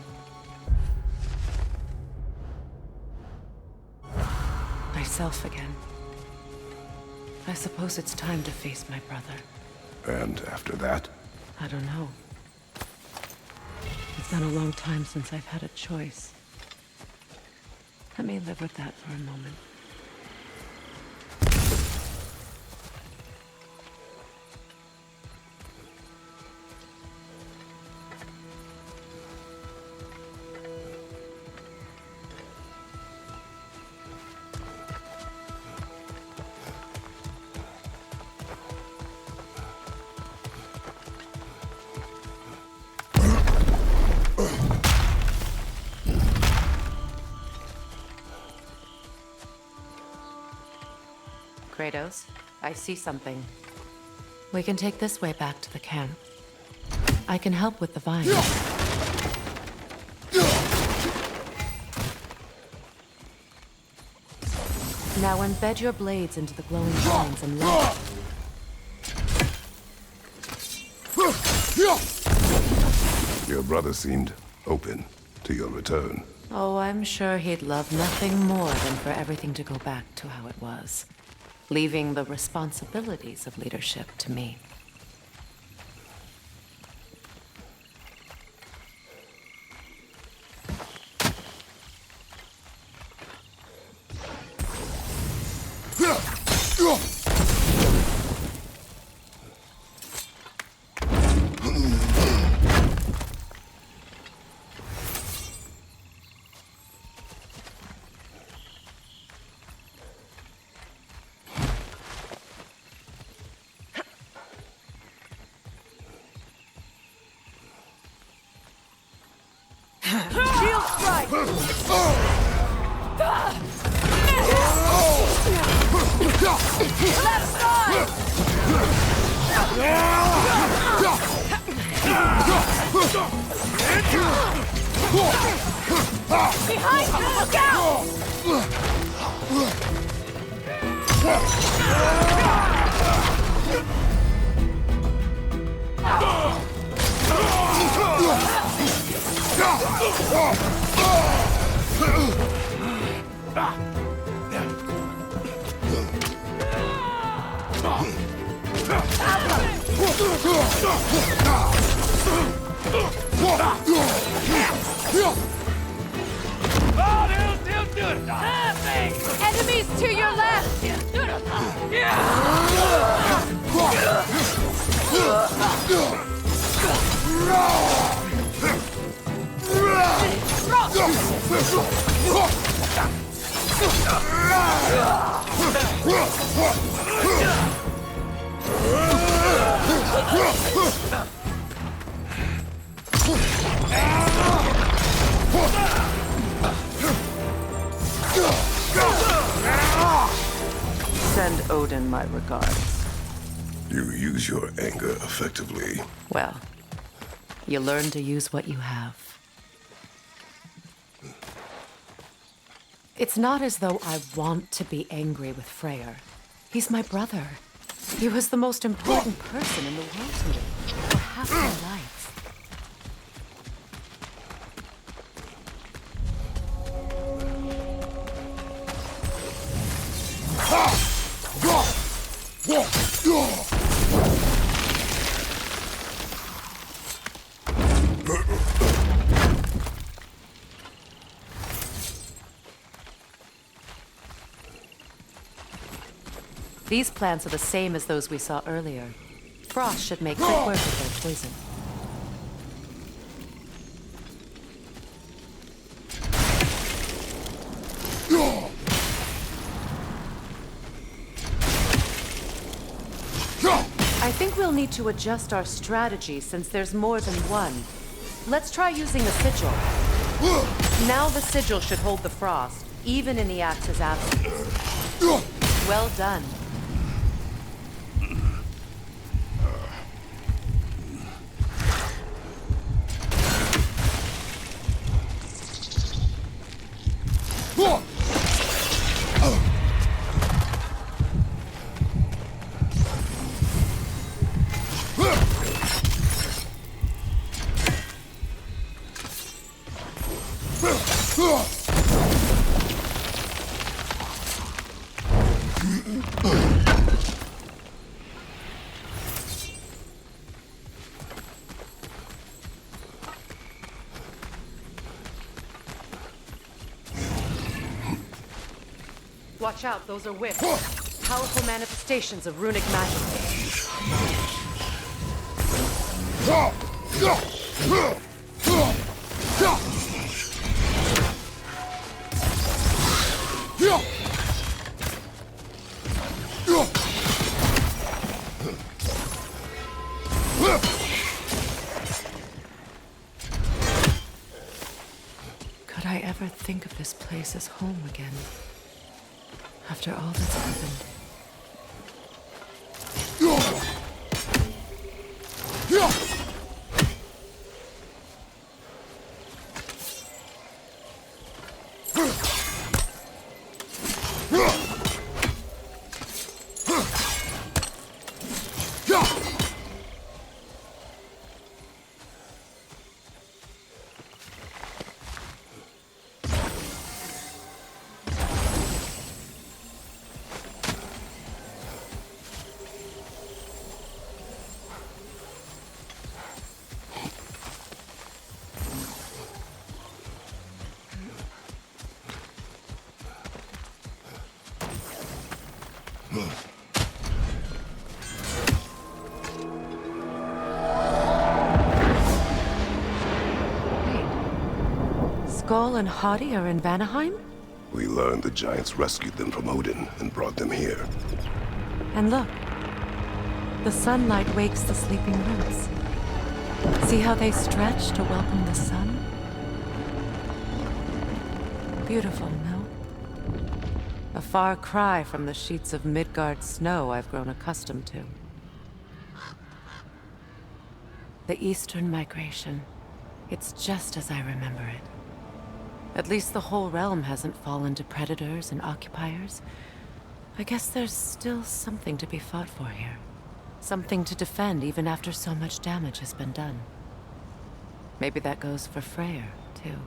myself again, I suppose it's time to face my brother. And after that? I don't know. It's been a long time since I've had a choice. Let me live with that for a moment. Kratos, I see something. We can take this way back to the camp. I can help with the vines. Now embed your blades into the glowing vines and let... Your brother seemed open to your return. Oh, I'm sure he'd love nothing more than for everything to go back to how it was, leaving the responsibilities of leadership to me. Shield strike! Left side! Behind you! Look out! Enemies to your left! Send Odin my regards. You use your anger effectively. Well, you learn to use what you have. It's not as though I want to be angry with Freyr. He's my brother. He was the most important person in the world to me for half my life. These plants are the same as those we saw earlier. Frost should make quick work of their poison. I think we'll need to adjust our strategy since there's more than one. Let's try using the sigil. Now the sigil should hold the frost, even in the axe's absence. Well done. Watch out, those are whips. Powerful manifestations of runic magic. Could I ever think of this place as home again? After all that's happened. Skull and Hadi are in Vanaheim? We learned the giants rescued them from Odin and brought them here. And look. The sunlight wakes the sleeping roots. See how they stretch to welcome the sun? Beautiful, no? A far cry from the sheets of Midgard snow I've grown accustomed to. The Eastern Migration. It's just as I remember it. At least the whole realm hasn't fallen to predators and occupiers. I guess there's still something to be fought for here. Something to defend even after so much damage has been done. Maybe that goes for Freyr, too.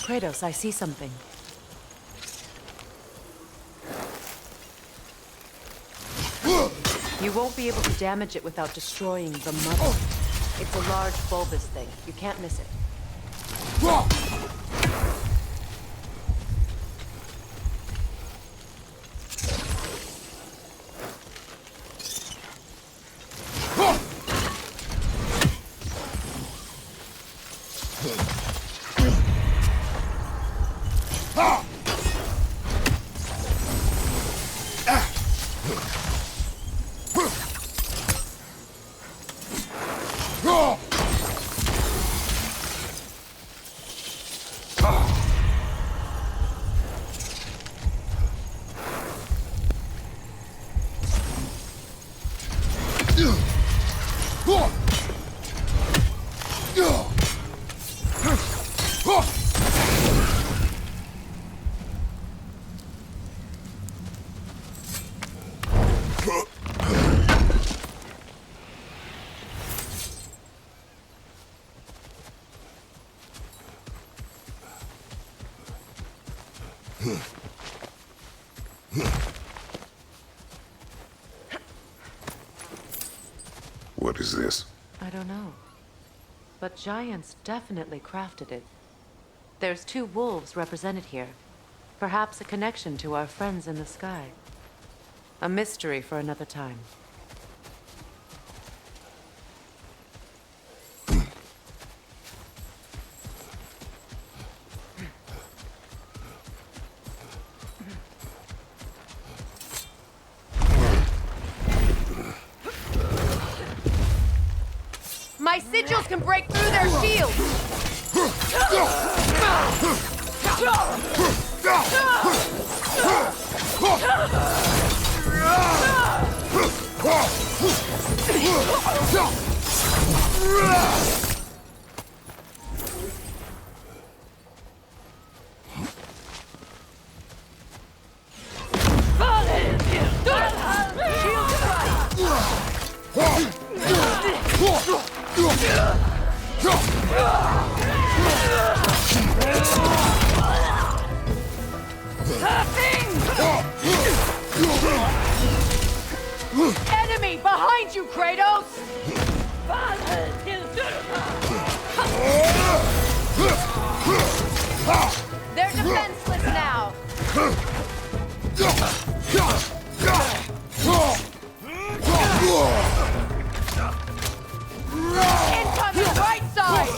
Kratos, I see something. You won't be able to damage it without destroying the mother. It's a large bulbous thing. You can't miss it. What is this? I don't know. But giants definitely crafted it. There's 2 wolves represented here. Perhaps a connection to our friends in the sky. A mystery for another time. My sigils can break through their shields! Enemy behind you, Kratos! They're defenseless now! Incoming right side!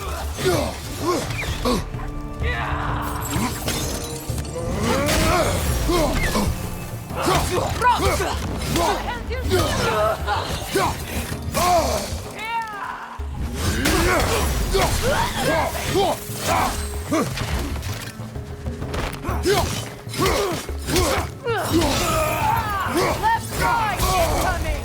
Left side incoming!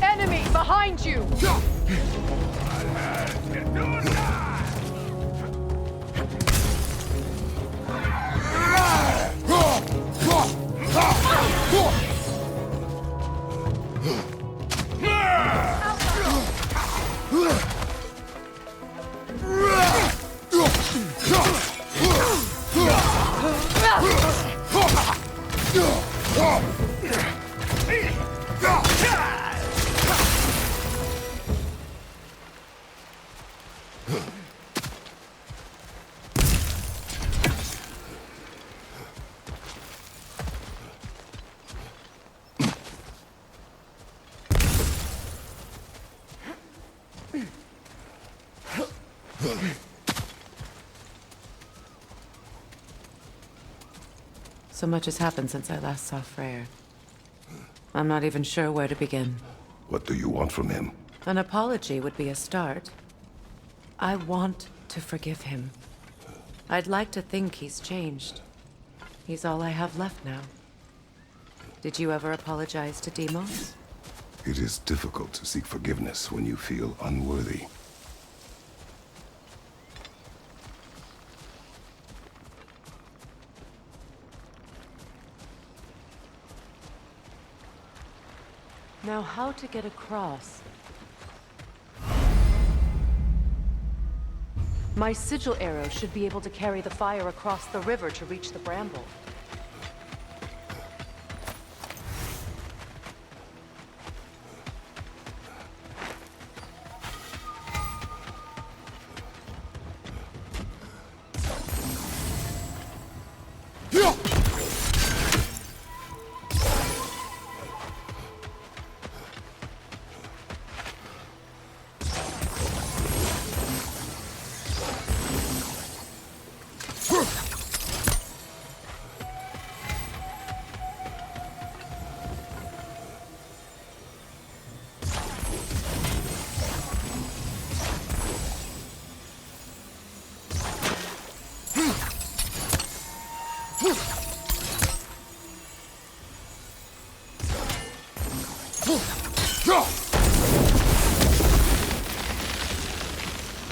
Enemy behind you! So much has happened since I last saw Freyr. I'm not even sure where to begin. What do you want from him? An apology would be a start. I want to forgive him. I'd like to think he's changed. He's all I have left now. Did you ever apologize to Deimos? It is difficult to seek forgiveness when you feel unworthy. Now, how to get across? My sigil arrow should be able to carry the fire across the river to reach the bramble.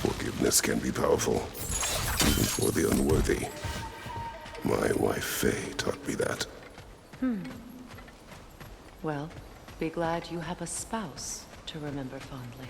Forgiveness can be powerful, even for the unworthy. My wife Faye taught me that. Well, be glad you have a spouse to remember fondly.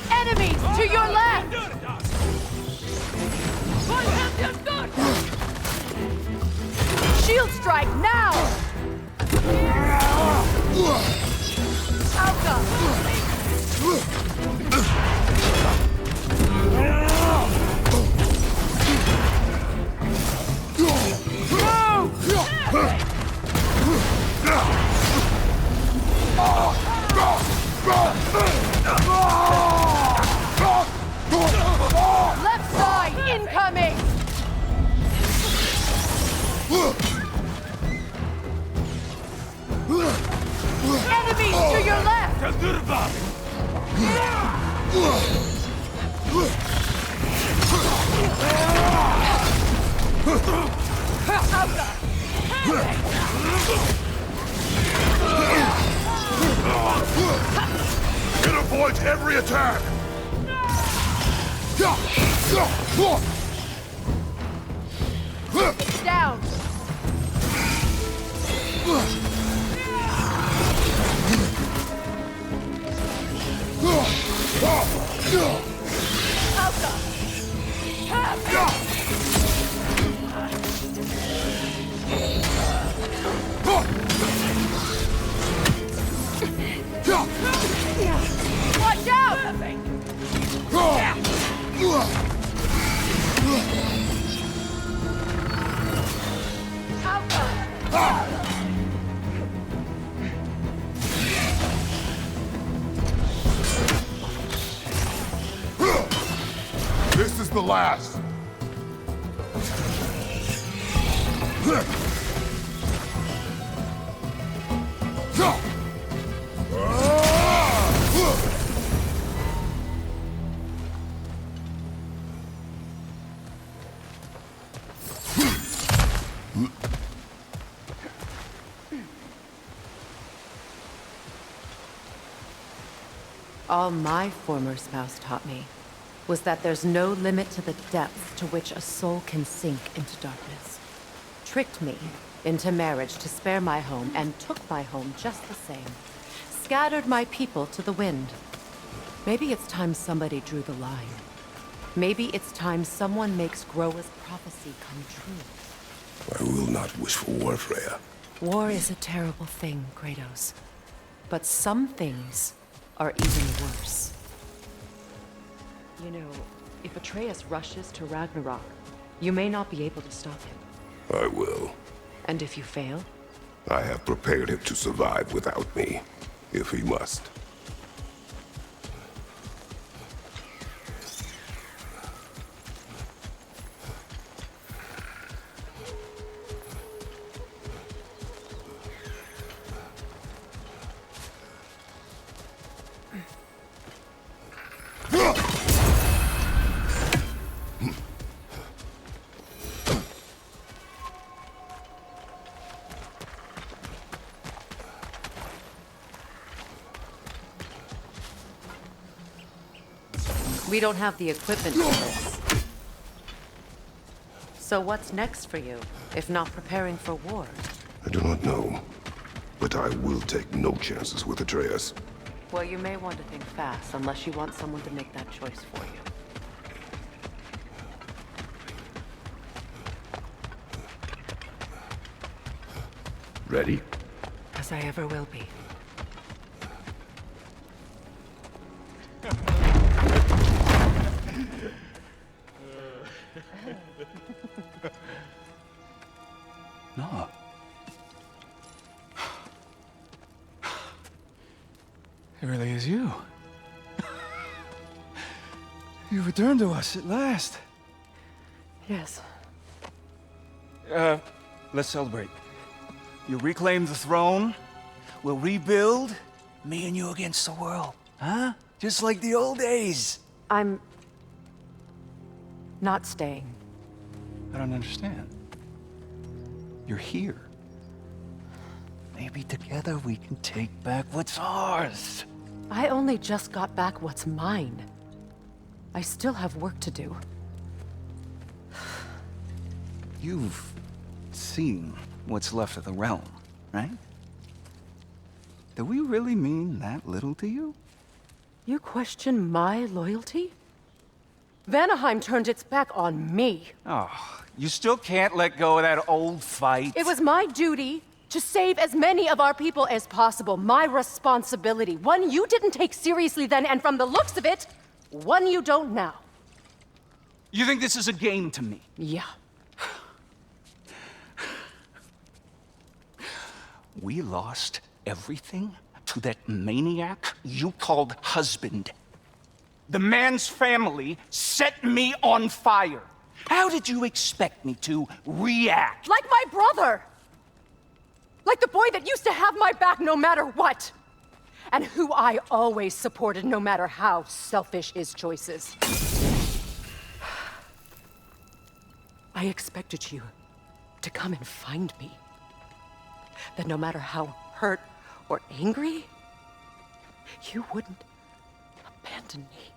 Enemies to your left! Shield strike now! Alka! Left side incoming! Enemies to your left! It avoids every attack! Down! Watch out! This is the last! All my former spouse taught me was that there's no limit to the depth to which a soul can sink into darkness. Tricked me into marriage to spare my home and took my home just the same. Scattered my people to the wind. Maybe it's time somebody drew the line. Maybe it's time someone makes Groa's prophecy come true. I will not wish for war, Freya. War is a terrible thing, Kratos. But some things are even worse. You know, if Atreus rushes to Ragnarok, you may not be able to stop him. I will. And if you fail? I have prepared him to survive without me, if he must. We don't have the equipment for this. So what's next for you, if not preparing for war? I do not know, but I will take no chances with Atreus. Well, you may want to think fast, unless you want someone to make that choice for you. Ready? As I ever will be. No. It really is you. You returned to us at last. Yes. Let's celebrate. You reclaim the throne. We'll rebuild. Me and you against the world. Huh? Just like the old days. I'm not staying. I don't understand. You're here. Maybe together we can take back what's ours. I only just got back what's mine. I still have work to do. You've seen what's left of the realm, right? Do we really mean that little to you? You question my loyalty? Vanaheim turned its back on me. Oh, you still can't let go of that old fight? It was my duty to save as many of our people as possible. My responsibility. One you didn't take seriously then, and from the looks of it, one you don't now. You think this is a game to me? Yeah. We lost everything to that maniac you called husband. The man's family set me on fire. How did you expect me to react? Like my brother! Like the boy that used to have my back no matter what! And who I always supported no matter how selfish his choices. I expected you to come and find me. That no matter how hurt or angry, you wouldn't abandon me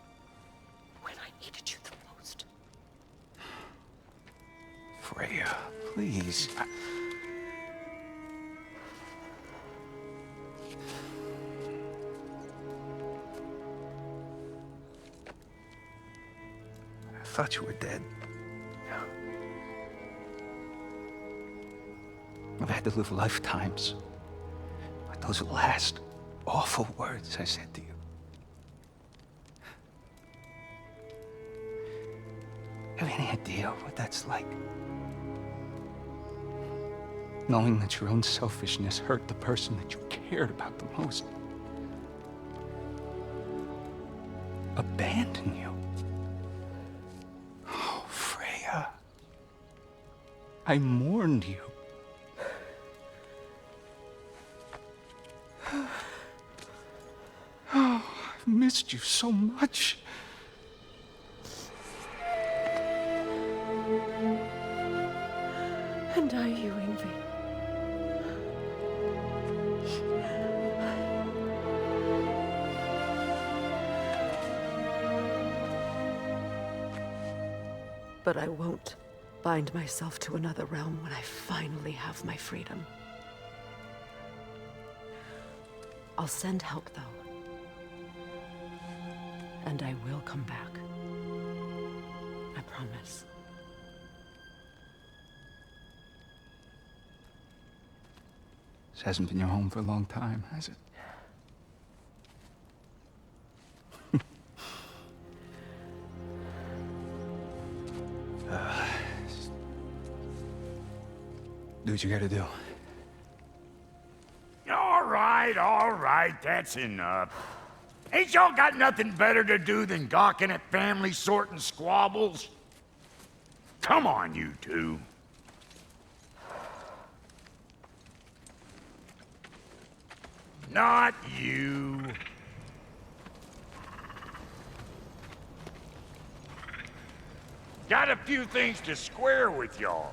when I needed you the most. Freya, please. I thought you were dead. I've had to live lifetimes with those last awful words I said to you. Have any idea what that's like? Knowing that your own selfishness hurt the person that you cared about the most. Abandon you. Oh, Freya. I mourned you. Oh, I've missed you so much. And I you, Yngvi. But I won't bind myself to another realm when I finally have my freedom. I'll send help, though. And I will come back. I promise. This hasn't been your home for a long time, has it? Do what you gotta do. All right, that's enough. Ain't y'all got nothing better to do than gawking at family sorting squabbles? Come on, you two. Not you. Got a few things to square with y'all.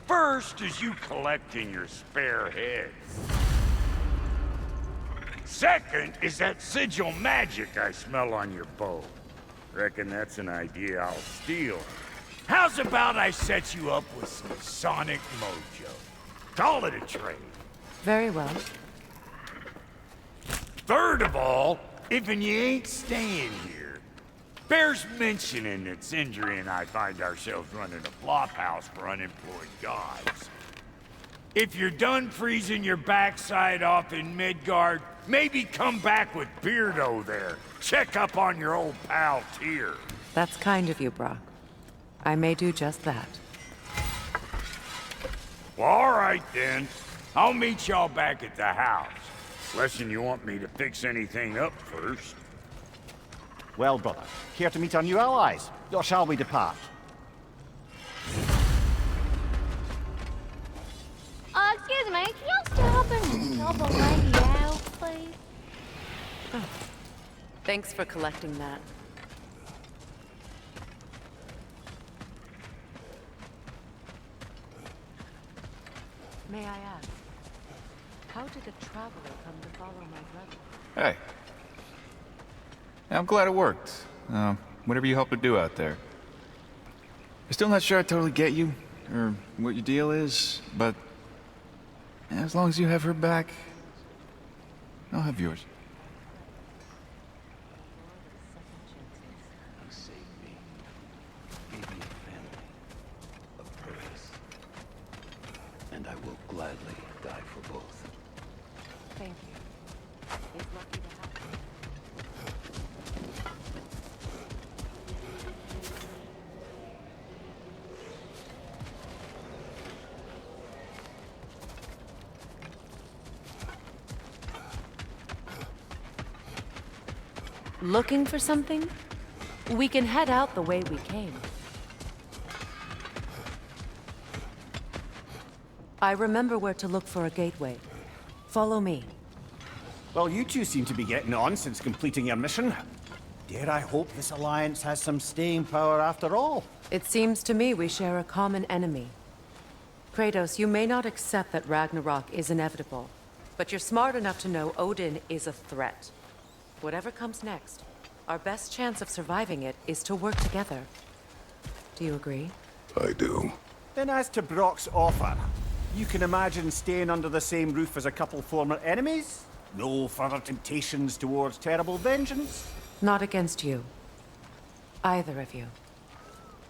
First is you collecting your spare heads. Second is that sigil magic I smell on your bow. Reckon that's an idea I'll steal. How's about I set you up with some sonic mojo? Call it a trade. Very well. Third of all, if you ain't staying here, bears mentioning that Sindri and I find ourselves running a flophouse for unemployed gods. If you're done freezing your backside off in Midgard, maybe come back with Beardo there. Check up on your old pal Tyr. That's kind of you, Brock. I may do just that. Well, all right then. I'll meet y'all back at the house. Unless you want me to fix anything up first. Well, brother, care to meet our new allies? Or shall we depart? Excuse me, can y'all stop and help a lady out, please? Oh. Thanks for collecting that. May I ask, how did a traveler come to follow my brother? Hey. I'm glad it worked. Whatever you helped her do out there. I'm still not sure I totally get you, or what your deal is, but as long as you have her back, I'll have yours. You saved me. Gave me a family. A purpose. And I will gladly die for both. Thank you. It's lucky to have you. Looking for something? We can head out the way we came. I remember where to look for a gateway. Follow me. Well, you two seem to be getting on since completing your mission. Dare I hope this alliance has some staying power after all? It seems to me we share a common enemy. Kratos, you may not accept that Ragnarok is inevitable, but you're smart enough to know Odin is a threat. Whatever comes next, our best chance of surviving it is to work together. Do you agree? I do. Then as to Brock's offer, you can imagine staying under the same roof as a couple former enemies? No further temptations towards terrible vengeance? Not against you. Either of you.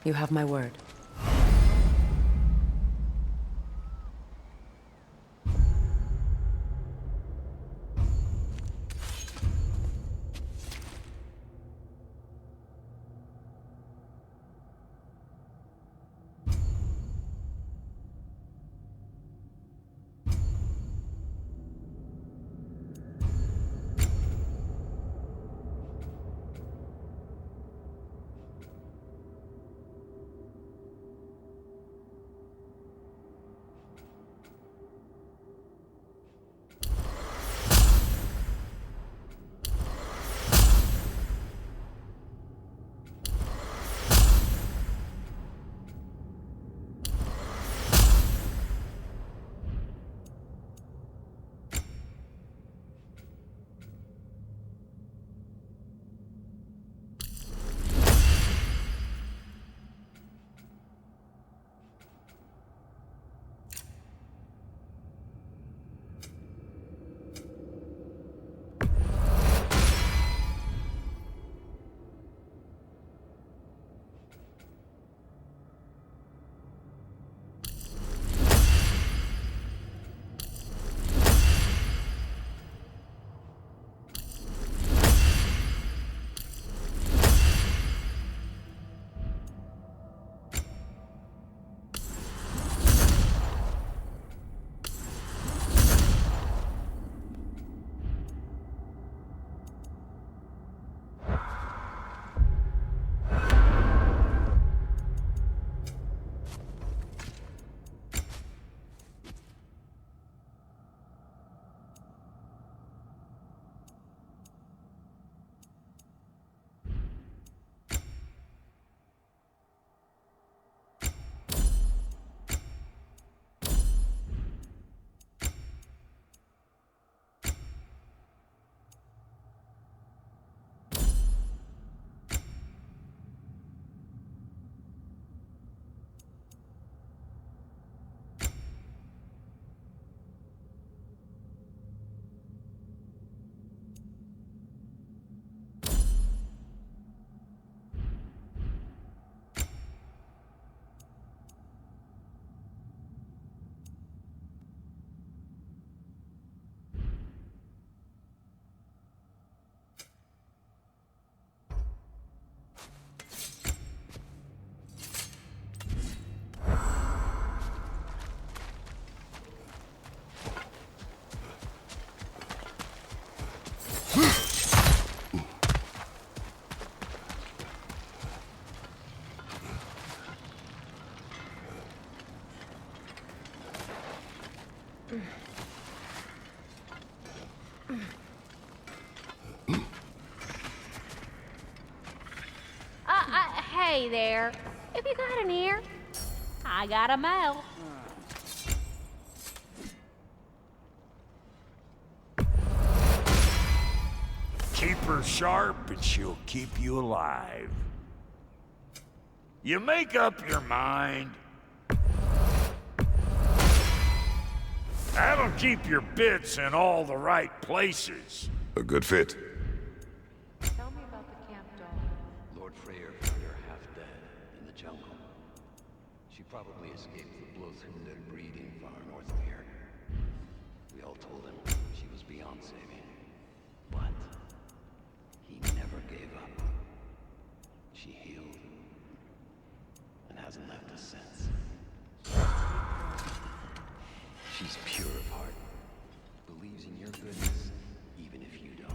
You have my word. Hey there. If you got an ear, I got a mouth. Keep her sharp and she'll keep you alive. You make up your mind. That'll keep your bits in all the right places. A good fit. Tell me about the camp doll. Lord Freyr found her half dead in the jungle. She probably escaped the Blothunde breeding far north of here. We all told him she was beyond saving. But he never gave up. She healed and hasn't left us since. She's pure of heart. Believes in your goodness, even if you don't.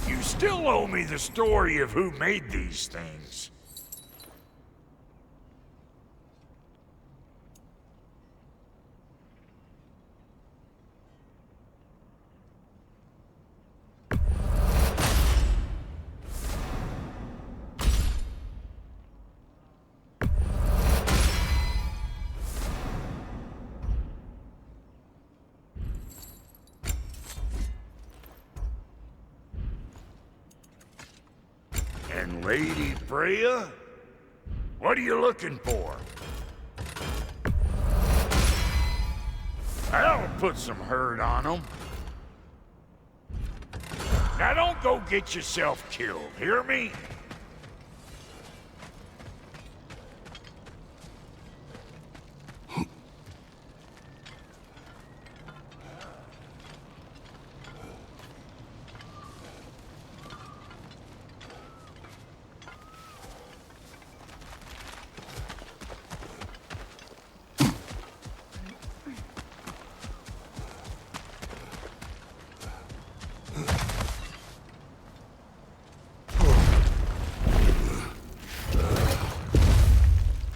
You still owe me the story of who made these things. And Lady Freya? What are you looking for? That'll put some hurt on them. Now don't go get yourself killed, hear me?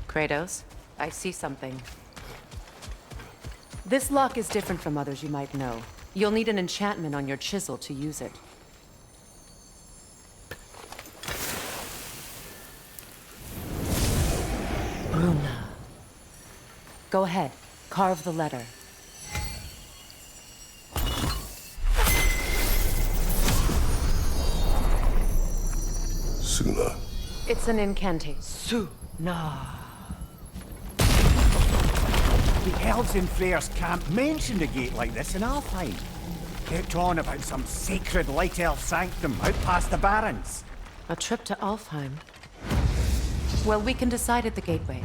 Kratos, I see something. This lock is different from others you might know. You'll need an enchantment on your chisel to use it. Bruna. Go ahead, carve the letter. Suna. It's an incantation. Suna. The elves in Freyr's camp mentioned a gate like this in Alfheim. Kept on about some sacred light elf sanctum out past the Barrens. A trip to Alfheim. Well, we can decide at the gateway.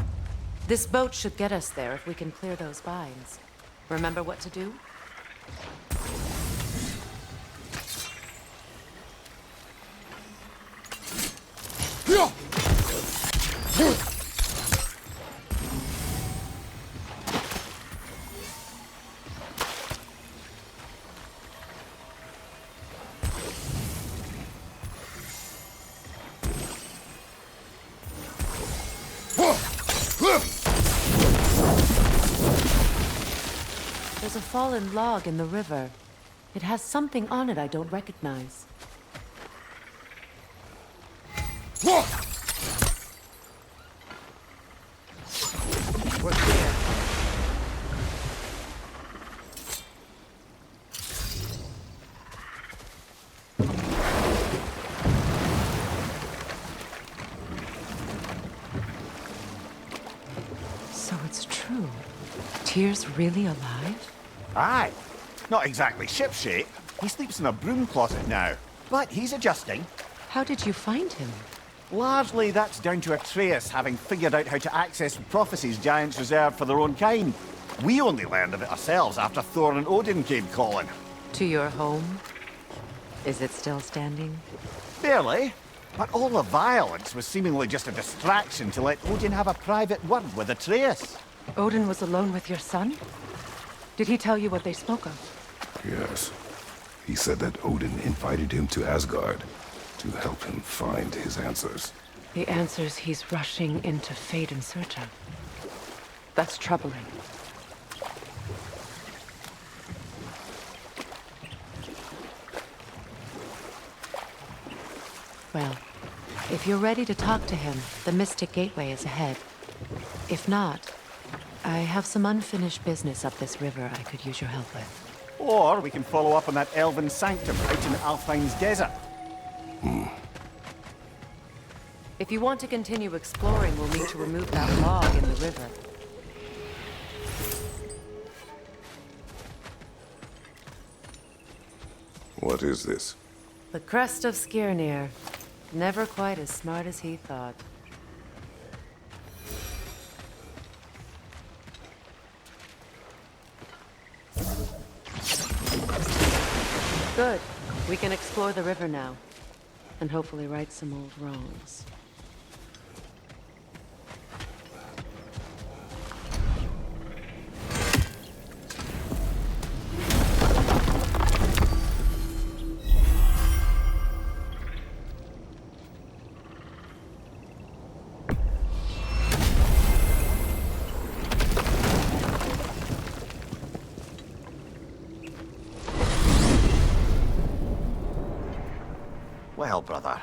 This boat should get us there if we can clear those vines. Remember what to do? There's a fallen log in the river. It has something on it I don't recognize. We're clear. So it's true. Tyr's really alive? Aye. Not exactly shipshape. He sleeps in a broom closet now. But he's adjusting. How did you find him? Largely, that's down to Atreus having figured out how to access prophecies giants reserve for their own kind. We only learned of it ourselves after Thor and Odin came calling. To your home? Is it still standing? Barely. But all the violence was seemingly just a distraction to let Odin have a private word with Atreus. Odin was alone with your son? Did he tell you what they spoke of? Yes. He said that Odin invited him to Asgard to help him find his answers. The answers he's rushing into fate in search of. That's troubling. Well, if you're ready to talk to him, the Mystic Gateway is ahead. If not, I have some unfinished business up this river I could use your help with. Or we can follow up on that elven sanctum out in Alfine's desert. If you want to continue exploring, we'll need to remove that log in the river. What is this? The crest of Skirnir. Never quite as smart as he thought. Good. We can explore the river now. And hopefully right some old wrongs. Well, brother,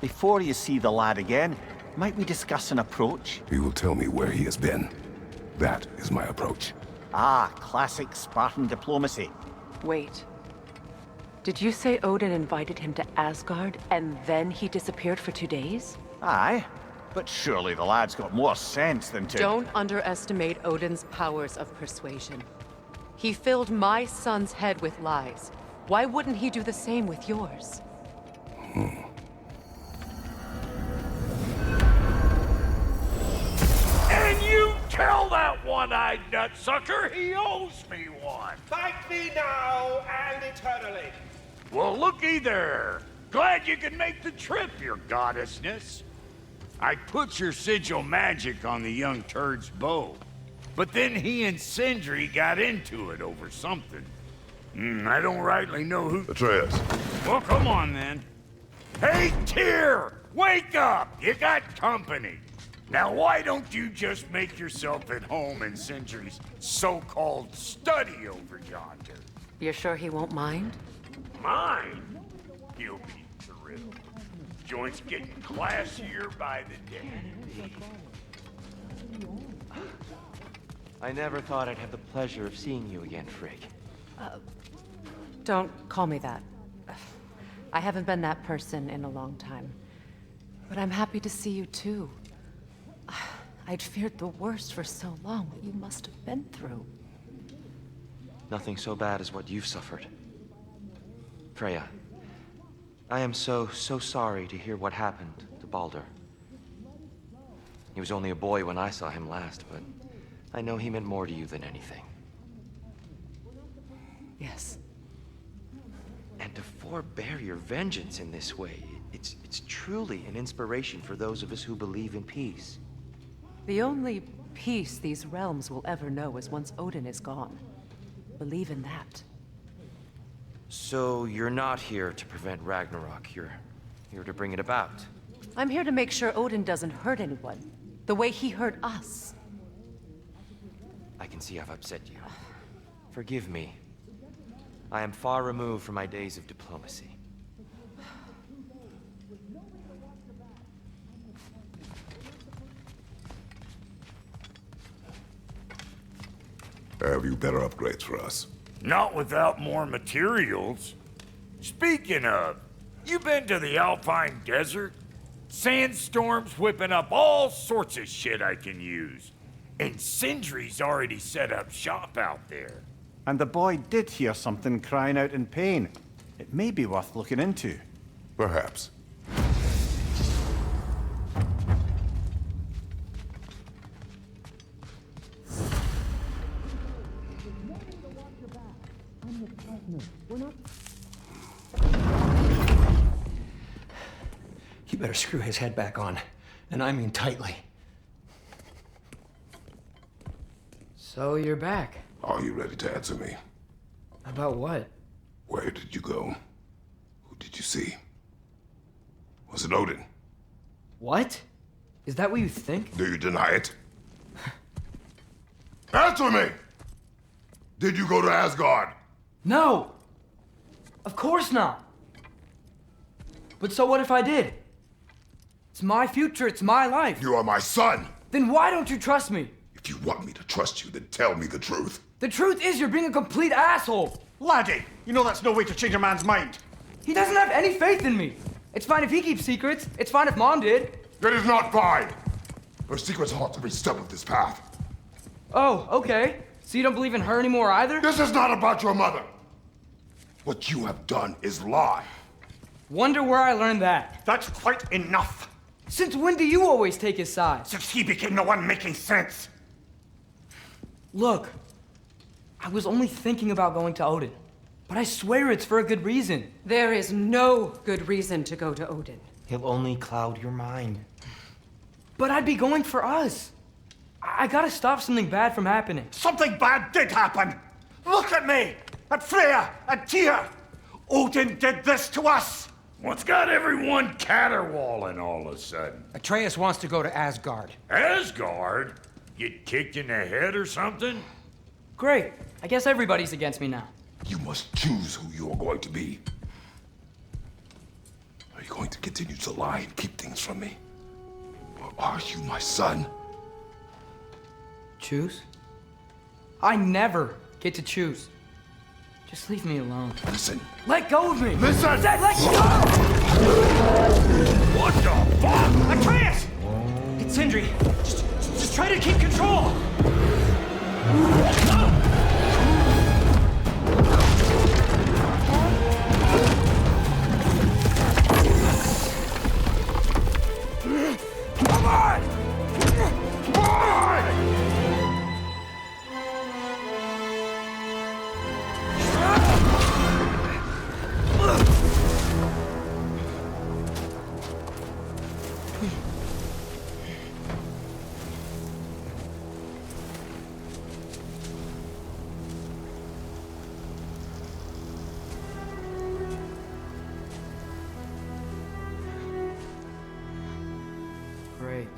before you see the lad again, might we discuss an approach? He will tell me where he has been. That is my approach. Ah, classic Spartan diplomacy. Wait. Did you say Odin invited him to Asgard, and then he disappeared for 2 days? Aye, but surely the lad's got more sense than to... Don't underestimate Odin's powers of persuasion. He filled my son's head with lies. Why wouldn't he do the same with yours? And you tell that one-eyed nutsucker he owes me one. Fight me now and eternally. Well, looky there. Glad you can make the trip, your goddessness. I put your sigil magic on the young turd's bow, but then he and Sindri got into it over something. I don't rightly know who... Atreus. Well, come on, then. Hey, Tyr! Wake up! You got company. Now, why don't you just make yourself at home in Sindri's so-called study over yonder? You're sure he won't mind? Mine? He'll be thrilled. Joint's getting classier by the day. I never thought I'd have the pleasure of seeing you again, Frigg. Don't call me that. I haven't been that person in a long time. But I'm happy to see you too. I'd feared the worst for so long. What you must have been through. Nothing so bad as what you've suffered. Freya, I am so sorry to hear what happened to Baldur. He was only a boy when I saw him last, but I know he meant more to you than anything. Yes. And to forbear your vengeance in this way, it's truly an inspiration for those of us who believe in peace. The only peace these realms will ever know is once Odin is gone. Believe in that. So you're not here to prevent Ragnarok, you're here to bring it about. I'm here to make sure Odin doesn't hurt anyone, the way he hurt us. I can see I've upset you. Forgive me. I am far removed from my days of diplomacy. Have you better upgrades for us? Not without more materials. Speaking of, you been to the Alpine Desert? Sandstorms whipping up all sorts of shit I can use. And Sindri's already set up shop out there. And the boy did hear something crying out in pain. It may be worth looking into. Perhaps. You better screw his head back on, and I mean tightly. So you're back. Are you ready to answer me? About what? Where did you go? Who did you see? Was it Odin? What? Is that what you think? Do you deny it? Answer me! Did you go to Asgard? No! Of course not! But so what if I did? It's my future, it's my life. You are my son! Then why don't you trust me? If If you want me to trust you, then tell me the truth. The truth is you're being a complete asshole. Laddie, you know that's no way to change a man's mind. He doesn't have any faith in me. It's fine if he keeps secrets. It's fine if Mom did. That is not fine. Her secrets haunt every step of this path. Oh, okay. So you don't believe in her anymore either? This is not about your mother. What you have done is lie. Wonder where I learned that. That's quite enough. Since when do you always take his side? Since he became the one making sense. Look, I was only thinking about going to Odin. But I swear it's for a good reason. There is no good reason to go to Odin. He'll only cloud your mind. But I'd be going for us. I gotta stop something bad from happening. Something bad did happen. Look at me, at Freya, at Tyr. Odin did this to us. What's got everyone caterwauling all of a sudden? Atreus wants to go to Asgard. Asgard? Get kicked in the head or something? Great. I guess everybody's against me now. You must choose who you are going to be. Are you going to continue to lie and keep things from me? Or are you my son? Choose? I never get to choose. Just leave me alone. Listen. Let go of me! Listen! I said let go! What the fuck? Atreus! It's Sindri. Just try to keep control! Come on! Come on! Great.